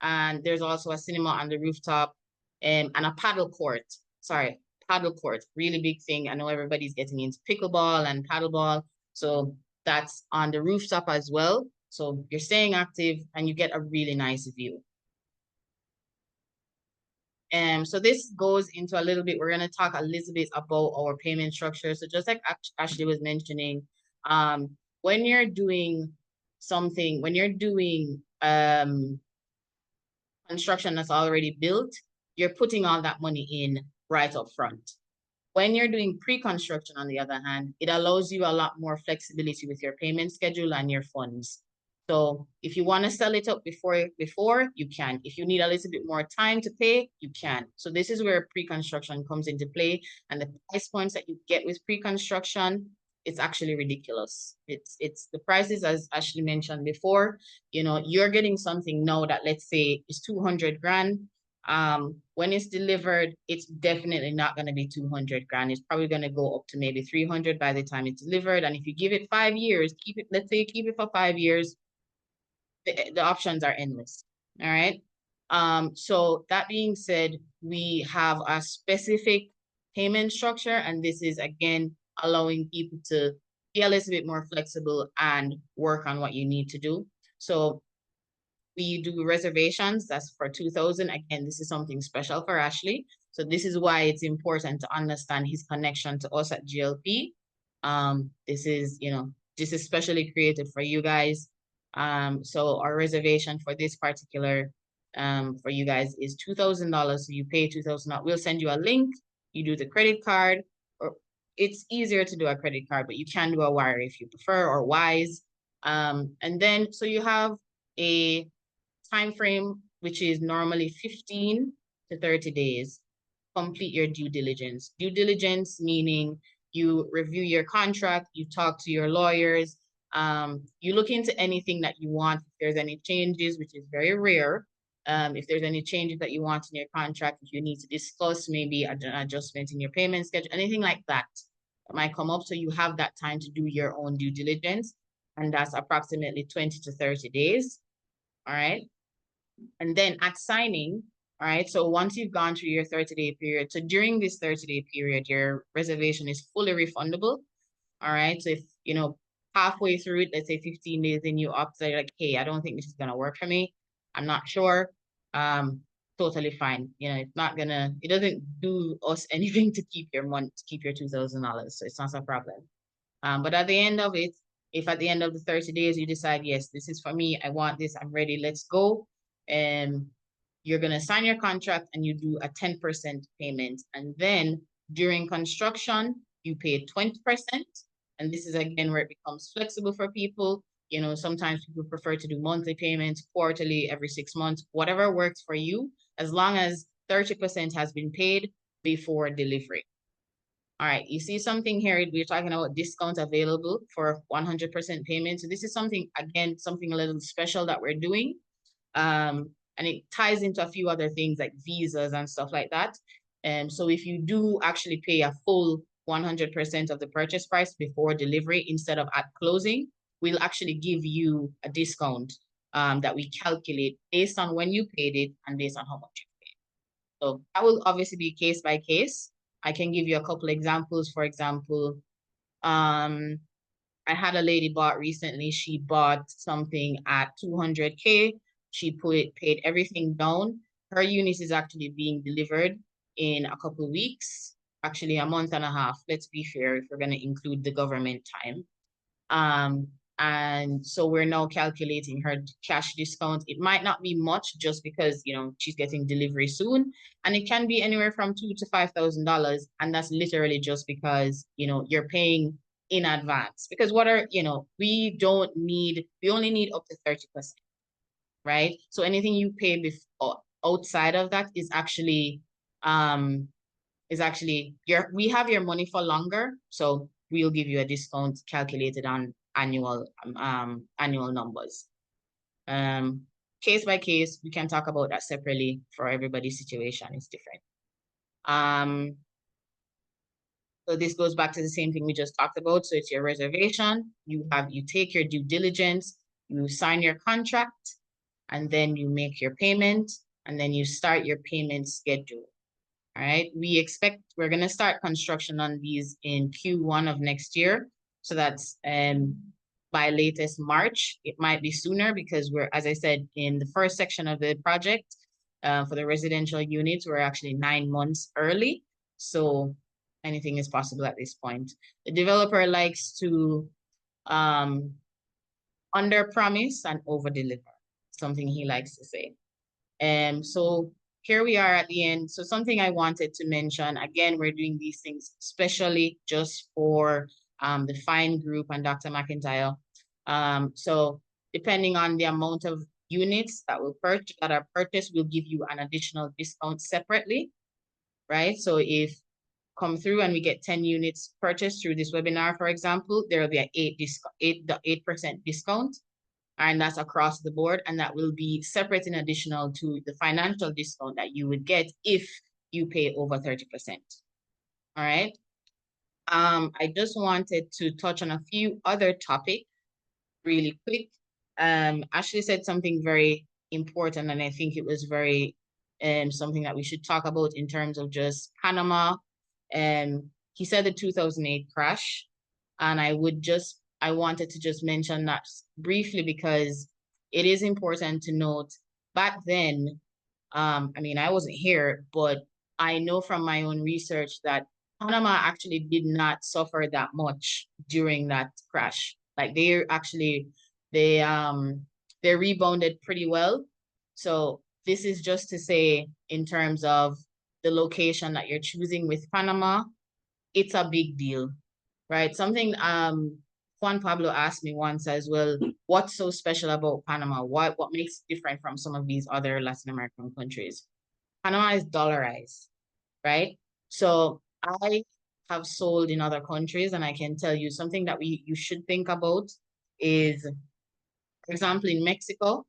and there's also a cinema on the rooftop, and a paddle court. Sorry, paddle court, really big thing. I know everybody's getting into pickleball and paddleball, so that's on the rooftop as well. So you're staying active and you get a really nice view. So this goes into a little bit, we're going to talk a little bit about our payment structure. So just like Ashley was mentioning, when you're doing something, when you're doing construction that's already built, you're putting all that money in right up front. When you're doing pre-construction, on the other hand, it allows you a lot more flexibility with your payment schedule and your funds. So if you want to sell it up before you can. If you need a little bit more time to pay, you can. So this is where pre-construction comes into play, and the price points that you get with pre-construction, it's actually ridiculous. It's the prices, as Ashley mentioned before, you're getting something now that, let's say, is 200 grand. When it's delivered, it's definitely not going to be 200 grand. It's probably going to go up to maybe 300 by the time it's delivered. And if you give it 5 years, let's say you keep it for 5 years, the options are endless. All right. So that being said, we have a specific payment structure, and this is again allowing people to be a little bit more flexible and work on what you need to do. So we do reservations, that's for 2,000. Again, this is something special for Ashley. So this is why it's important to understand his connection to us at GLP. This is specially created for you guys. So our reservation for this particular, for you guys is $2,000. So you pay $2,000. We'll send you a link. You do the credit card, or it's easier to do a credit card, but you can do a wire if you prefer, or Wise. And then, so you have a time frame, which is normally 15 to 30 days. Complete your due diligence. Due diligence meaning you review your contract, you talk to your lawyers, you look into anything that you want. If there's any changes, which is very rare, if there's any changes that you want in your contract, if you need to discuss maybe an adjustment in your payment schedule, anything like that might come up. So you have that time to do your own due diligence, and that's approximately 20 to 30 days. All right. And then at signing, all right, so once you've gone through your 30-day period, so during this 30-day period, your reservation is fully refundable. All right. So if, halfway through it, let's say 15 days in, you opt, say like, hey, I don't think this is going to work for me, I'm not sure. Totally fine. It doesn't do us anything to keep your money, to keep your $2,000. So it's not a problem. But at the end of it, if at the end of the 30 days you decide, yes, this is for me, I want this, I'm ready, let's go. And you're going to sign your contract and you do a 10% payment. And then during construction, you pay 20%. And this is again where it becomes flexible for people. You know, sometimes people prefer to do monthly payments, quarterly, every 6 months, whatever works for you, as long as 30% has been paid before delivery. All right, you see something here, we're talking about discount available for 100% payment. So this is something, again, something a little special that we're doing. And it ties into a few other things like visas and stuff like that. So if you do actually pay a full 100% of the purchase price before delivery instead of at closing, we'll actually give you a discount that we calculate based on when you paid it and based on how much you paid. So that will obviously be case by case. I can give you a couple examples. For example, I had a lady bought recently. She bought something at 200K. She paid everything down. Her unit is actually being delivered in a couple of weeks, actually a month and a half. Let's be fair if we're going to include the government time. And so we're now calculating her cash discount. It might not be much just because, you know, she's getting delivery soon. And it can be anywhere from $2,000 to $5,000. And that's literally just because, you know, you're paying in advance. Because we only need up to 30%, right? So anything you pay before outside of that is actually we have your money for longer. So we'll give you a discount calculated on annual numbers. Case by case, we can talk about that separately. For everybody's situation is different. So this goes back to the same thing we just talked about. So it's your reservation. You take your due diligence, you sign your contract, and then you make your payment, and then you start your payment schedule. All right. We're going to start construction on these in Q1 of next year. So that's by latest March. It might be sooner because as I said, in the first section of the project for the residential units, we're actually 9 months early. So anything is possible at this point. The developer likes to under promise and over deliver, something he likes to say. So here we are at the end. So something I wanted to mention, again, we're doing these things especially just for the Fine Group and Dr. McIntyre. So depending on the amount of units that are purchased, we'll give you an additional discount separately, right? So if come through and we get 10 units purchased through this webinar, for example, there will be an 8% discount. And that's across the board. And that will be separate and additional to the financial discount that you would get if you pay over 30%. All right. I just wanted to touch on a few other topics really quick. Ashley said something very important, and I think it was very something that we should talk about in terms of just Panama. He said the 2008 crash, and I wanted to just mention that briefly because it is important to note back then, I mean, I wasn't here, but I know from my own research that Panama actually did not suffer that much during that crash. Like they rebounded pretty well. So this is just to say in terms of the location that you're choosing with Panama, it's a big deal, right? Something Juan Pablo asked me once as well, what's so special about Panama? What makes it different from some of these other Latin American countries? Panama is dollarized, right? So I have sold in other countries, and I can tell you something that you should think about is, for example, in Mexico,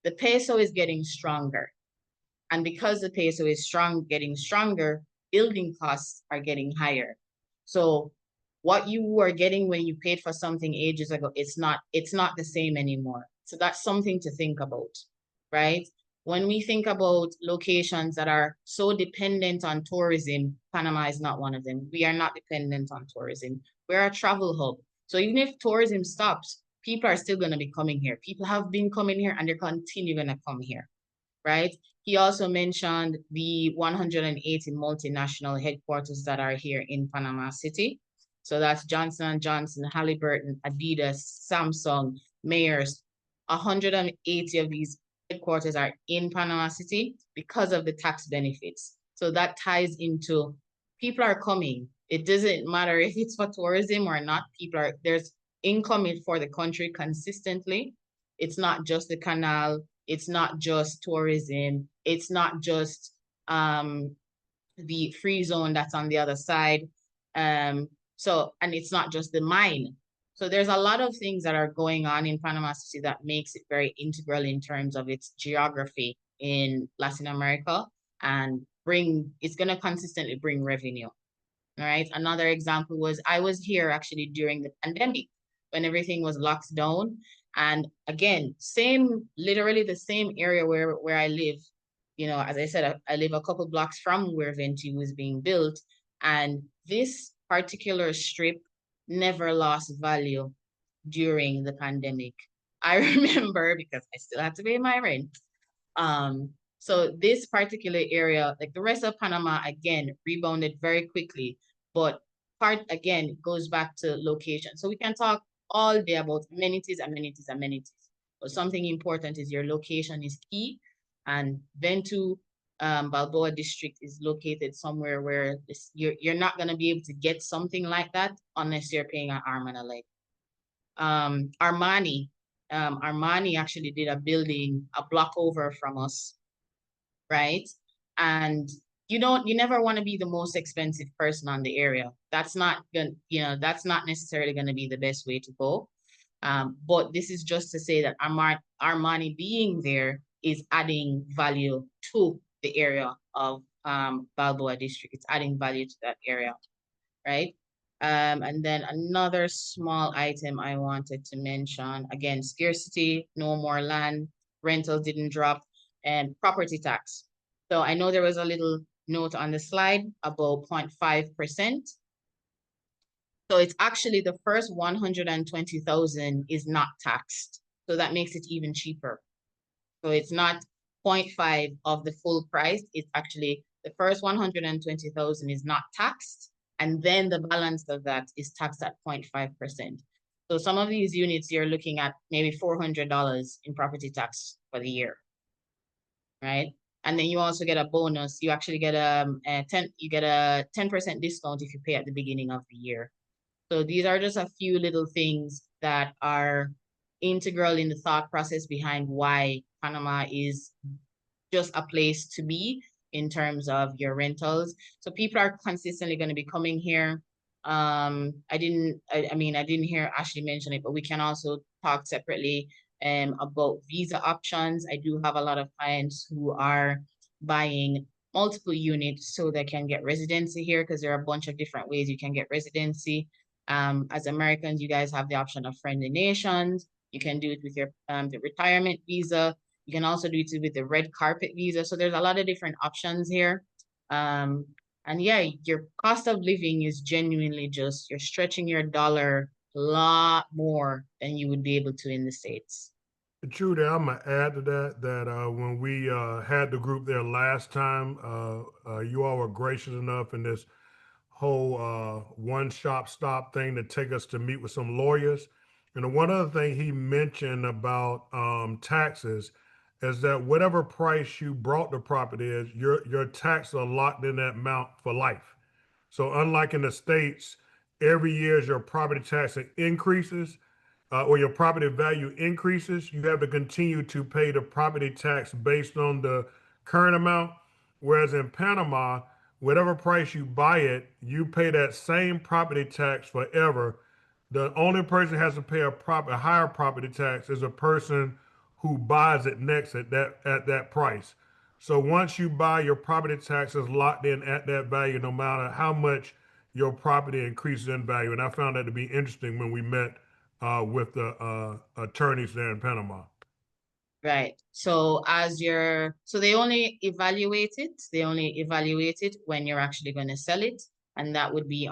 the peso is getting stronger. And because the peso is getting stronger, building costs are getting higher. So what you were getting when you paid for something ages ago, it's not the same anymore. So that's something to think about, right? When we think about locations that are so dependent on tourism, Panama is not one of them. We are not dependent on tourism. We're a travel hub. So even if tourism stops, people are still going to be coming here. People have been coming here and they're continuing to come here, right? He also mentioned the 180 multinational headquarters that are here in Panama City. So that's Johnson & Johnson, Halliburton, Adidas, Samsung, Mayors. 180 of these headquarters are in Panama City because of the tax benefits. So that ties into people are coming. It doesn't matter if it's for tourism or not. There's income for the country consistently. It's not just the canal. It's not just tourism. It's not just the free zone that's on the other side. And it's not just the mine. So there's a lot of things that are going on in Panama City that makes it very integral in terms of its geography in Latin America, and it's going to consistently bring revenue. All right. Another example was I was here actually during the pandemic when everything was locked down. And again, literally the same area where I live. As I said, I live a couple blocks from where Ventu was being built. And this particular strip never lost value during the pandemic. I remember because I still have to pay my rent. So this particular area, like the rest of Panama, again, rebounded very quickly. But part again goes back to location. So we can talk all day about amenities, amenities, amenities. But something important is your location is key. And Ventu Balboa district is located somewhere where you're not going to be able to get something like that unless you're paying an arm and a leg. Armani actually did a building a block over from us, right? And you never want to be the most expensive person on the area. That's not that's not necessarily going to be the best way to go. But this is just to say that Armani being there is adding value to the area of Balboa district. It's adding value to that area, right? And then another small item I wanted to mention, again, scarcity, no more land, rentals didn't drop, and property tax. So I know there was a little note on the slide about 0.5%. So it's actually the first 120,000 is not taxed. So that makes it even cheaper. So it's not 0.5 of the full price. It's actually the first 120,000 is not taxed. And then the balance of that is taxed at 0.5%. So some of these units you're looking at maybe $400 in property tax for the year, right? And then you also get a bonus. You actually get a 10% discount if you pay at the beginning of the year. So these are just a few little things that are integral in the thought process behind why Panama is just a place to be in terms of your rentals. So people are consistently going to be coming here. I didn't hear Ashley mention it, but we can also talk separately about visa options. I do have a lot of clients who are buying multiple units so they can get residency here, because there are a bunch of different ways you can get residency. As Americans, you guys have the option of friendly nations. You can do it with your the retirement visa. You can also do it with the red carpet visa. So there's a lot of different options here. And yeah, your cost of living is genuinely just, you're stretching your dollar a lot more than you would be able to in the States. True that. I'm gonna add to that when we had the group there last time, you all were gracious enough in this whole one shop stop thing to take us to meet with some lawyers. And the one other thing he mentioned about taxes is that whatever price you brought the property is, your taxes are locked in that amount for life. So unlike in the States, every year as your property tax increases, or your property value increases, you have to continue to pay the property tax based on the current amount. Whereas in Panama, whatever price you buy it, you pay that same property tax forever. The only person who has to pay a higher property tax is a person who buys it next at that price. So once you buy, your property tax is locked in at that value, no matter how much your property increases in value. And I found that to be interesting when we met with the attorneys there in Panama. Right. So they only evaluate it when you're actually going to sell it. And that would be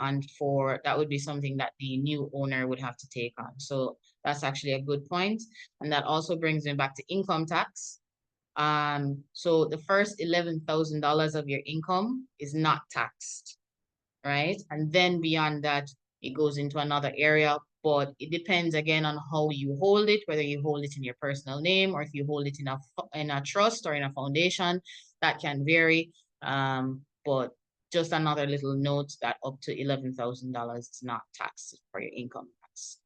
something that the new owner would have to take on. So that's actually a good point. And that also brings me back to income tax. So the first $11,000 of your income is not taxed, right? And then beyond that, it goes into another area, but it depends again on how you hold it, whether you hold it in your personal name or if you hold it in a trust or in a foundation. That can vary. But just another little note that up to $11,000 is not taxed for your income tax.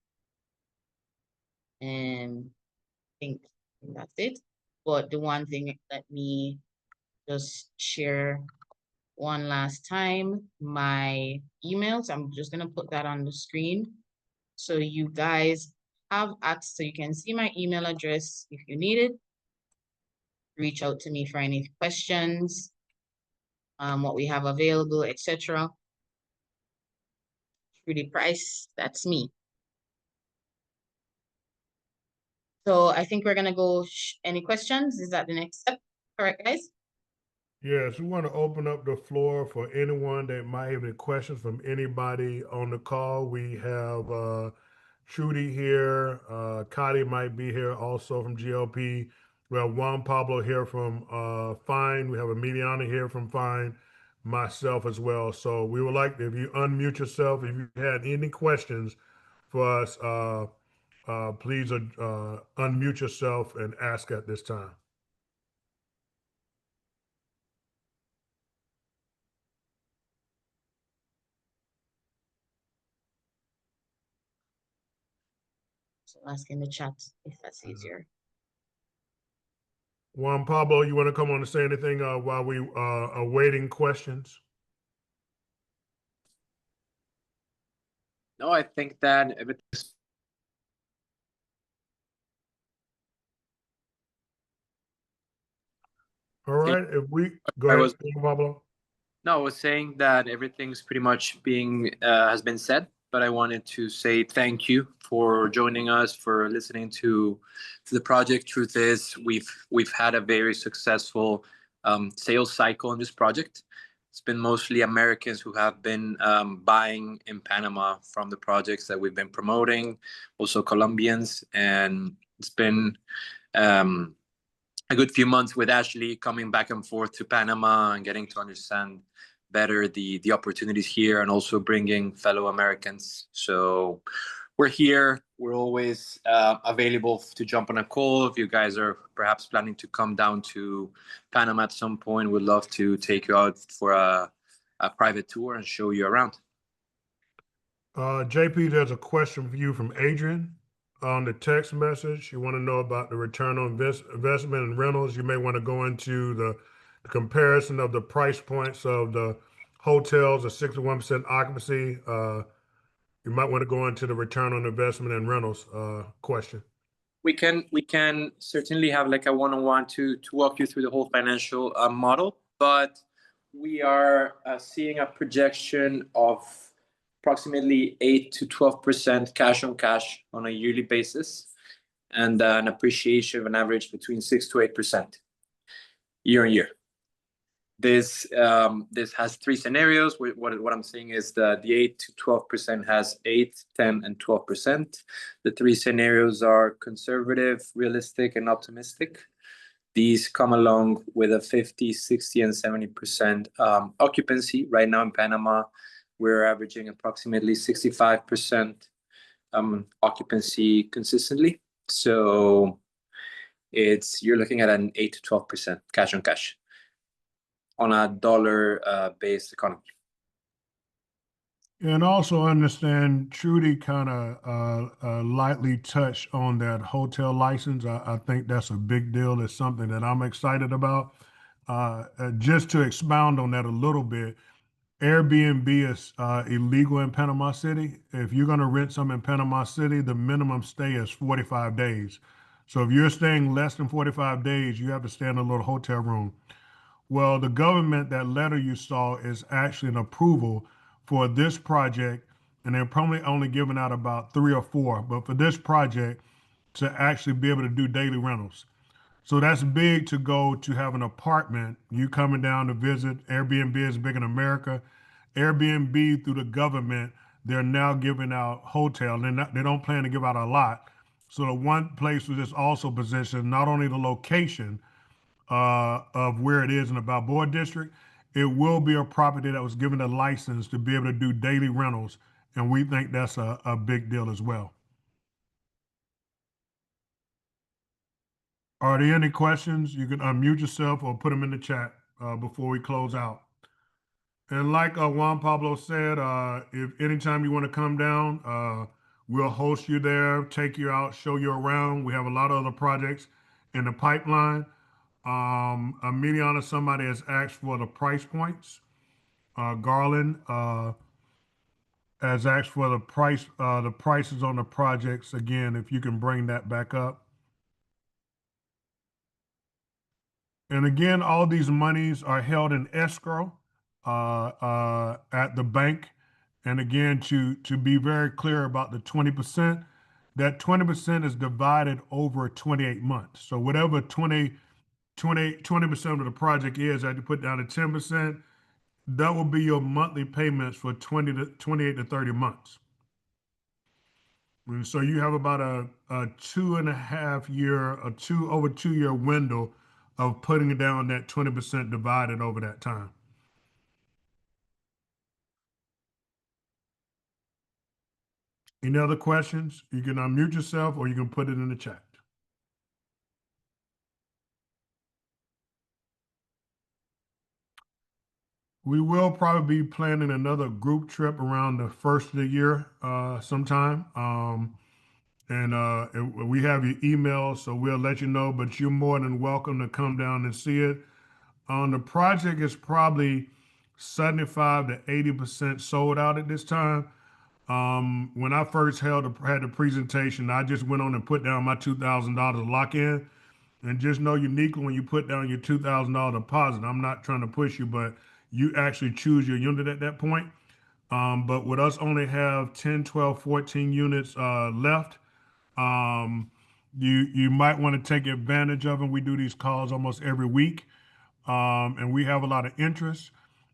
And I think that's it. But the one thing, let me just share one last time my emails. I'm just gonna put that on the screen so you guys have access, so you can see my email address if you need it. Reach out to me for any questions, what we have available, etc. Trudy Price, that's me. So I think we're gonna go, any questions? Is that the next step? Correct, guys? Yes, we want to open up the floor for anyone that might have any questions from anybody on the call. We have Trudy here. Cotty might be here also from GLP. We have Juan Pablo here from Fine. We have Emiliana here from Fine, myself as well. So we would like, if you unmute yourself, if you had any questions for us, please unmute yourself and ask at this time. So ask in the chat if that's easier. Juan Pablo, you want to come on and say anything while we are waiting questions? No, I think that everything's All right. If we go I ahead, was Juan Pablo. no, I was saying that everything's pretty much being has been said, but I wanted to say thank you for joining us, for listening to the project. Truth is, we've had a very successful sales cycle in this project. It's been mostly Americans who have been buying in Panama from the projects that we've been promoting, also Colombians, and it's been a good few months with Ashley coming back and forth to Panama and getting to understand better the opportunities here and also bringing fellow Americans. So we're here. We're always available to jump on a call. If you guys are perhaps planning to come down to Panama at some point, we'd love to take you out for a private tour and show you around. JP, there's a question for you from Adrian on the text message. You want to know about the return on investment and rentals. You may want to go into the comparison of the price points of the hotels, a 61% occupancy. You might want to go into the return on investment and rentals question. We can certainly have like a one-on-one to walk you through the whole financial model, but we are seeing a projection of approximately 8 to 12% cash on cash on a yearly basis, and an appreciation of an average between 6 to 8% year on year. This has three scenarios. What I'm saying is that the 8 to 12% has 8, 10, and 12%. The three scenarios are conservative, realistic, and optimistic. These come along with a 50, 60, and 70% occupancy. Right now in Panama, we're averaging approximately 65% occupancy consistently. So you're looking at an 8 to 12% cash on cash on a dollar-based economy. And also understand, Trudy kind of lightly touched on that hotel license. I think that's a big deal. It's something that I'm excited about. Just to expound on that a little bit, Airbnb is illegal in Panama City. If you're going to rent some in Panama City, the minimum stay is 45 days. So if you're staying less than 45 days, you have to stay in a little hotel room. Well, the government, that letter you saw is actually an approval for this project, and they're probably only giving out about 3 or 4, but for this project to actually be able to do daily rentals. So that's big to go to have an apartment. You coming down to visit. Airbnb is big in America. Airbnb through the government, they're now giving out hotel. They don't plan to give out a lot. So the one place where this also positions not only the location of where it is in the Balboa district, it will be a property that was given a license to be able to do daily rentals. And we think that's a big deal as well. Are there any questions? You can unmute yourself or put them in the chat before we close out. And like Juan Pablo said, if anytime you want to come down, we'll host you there, take you out, show you around. We have a lot of other projects in the pipeline. Emiliana, somebody has asked for the price points. Garland has asked for the prices on the projects. Again, if you can bring that back up. And again, all these monies are held in escrow at the bank. And again, to be very clear about the 20%, that 20% is divided over 28 months. So whatever 20% of the project is, I had to put down to 10%. That will be your monthly payments for 28 to 30 months. And so you have about a 2.5 year, over 2 year window of putting down that 20% divided over that time. Any other questions? You can unmute yourself or you can put it in the chat. We will probably be planning another group trip around the first of the year sometime. We have your email, so we'll let you know, but you're more than welcome to come down and see it. The project is probably 75 to 80% sold out at this time. When I first had the presentation, I just went on and put down my $2,000 lock in. And just know uniquely when you put down your $2,000 deposit, I'm not trying to push you, but you actually choose your unit at that point. But with us only have 10, 12, 14 units left, you might want to take advantage of them. We do these calls almost every week, and we have a lot of interest.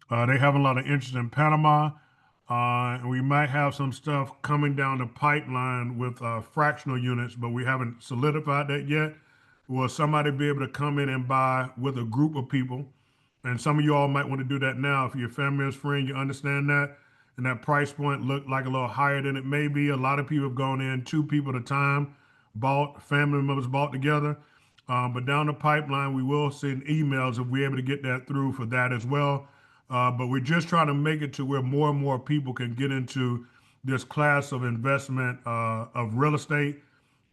They have a lot of interest in Panama, and we might have some stuff coming down the pipeline with fractional units, but we haven't solidified that yet. Will somebody be able to come in and buy with a group of people? And some of you all might want to do that now. If your family is friend, you understand that. And that price point looked like a little higher than it may be. A lot of people have gone in, 2 people at a time, family members bought together. But down the pipeline, we will send emails if we're able to get that through for that as well. But we're just trying to make it to where more and more people can get into this class of investment of real estate,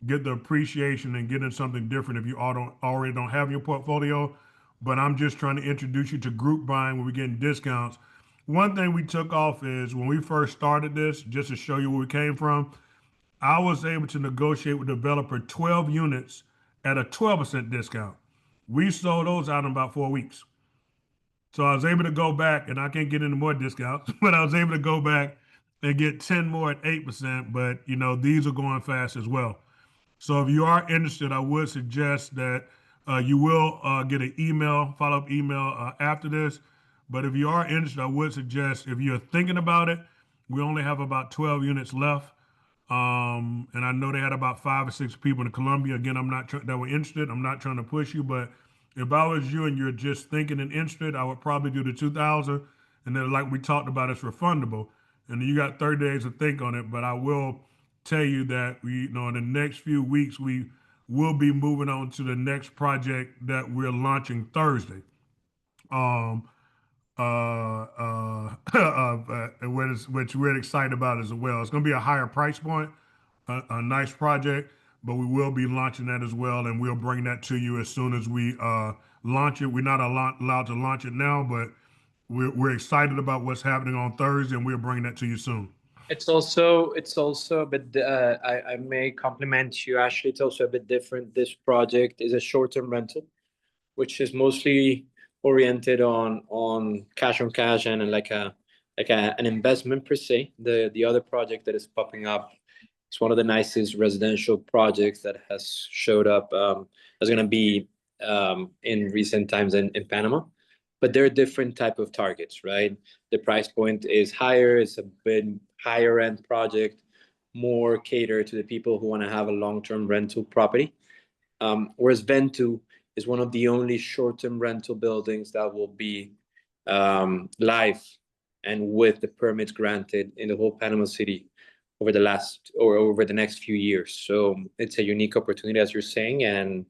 get the appreciation and get in something different if you already don't have your portfolio. But I'm just trying to introduce you to group buying where we're getting discounts. One thing we took off is when we first started this, just to show you where we came from, I was able to negotiate with the developer 12 units at a 12% discount. We sold those out in about 4 weeks. So I was able to go back, and I can't get any more discounts, but I was able to go back and get 10 more at 8%. But these are going fast as well. So if you are interested, I would suggest that you will get an follow-up email after this. But if you are interested, I would suggest if you're thinking about it, we only have about 12 units left. And I know they had about 5 or 6 people in Colombia. Again, that were interested. I'm not trying to push you, but if I was you and you're just thinking and interested, I would probably do the 2,000. And then, like we talked about, it's refundable. And you got 30 days to think on it. But I will tell you that in the next few weeks, we will be moving on to the next project that we're launching Thursday. Which we're excited about as well. It's going to be a higher price point, a nice project, but we will be launching that as well, and we'll bring that to you as soon as we launch it. We're not allowed to launch it now, but we're excited about what's happening on Thursday, and we'll bring that to you soon. It's also a bit. I may compliment you. Actually, it's also a bit different. This project is a short-term rental, which is mostly oriented on cash on cash and an investment per se. The other project that is popping up, it's one of the nicest residential projects that has showed up. That's going to be in recent times in Panama. But they're different type of targets, right? The price point is higher. It's a bit higher end project, more catered to the people who want to have a long-term rental property. Whereas Ventu is one of the only short-term rental buildings that will be live and with the permits granted in the whole Panama City over the next few years. So it's a unique opportunity, as you're saying, and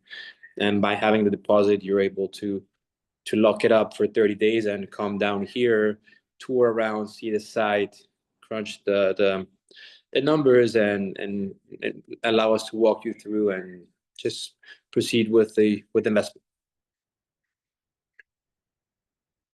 by having the deposit, you're able to lock it up for 30 days and come down here tour around, see the site, crunch the numbers, and allow us to walk you through and just proceed with the investment.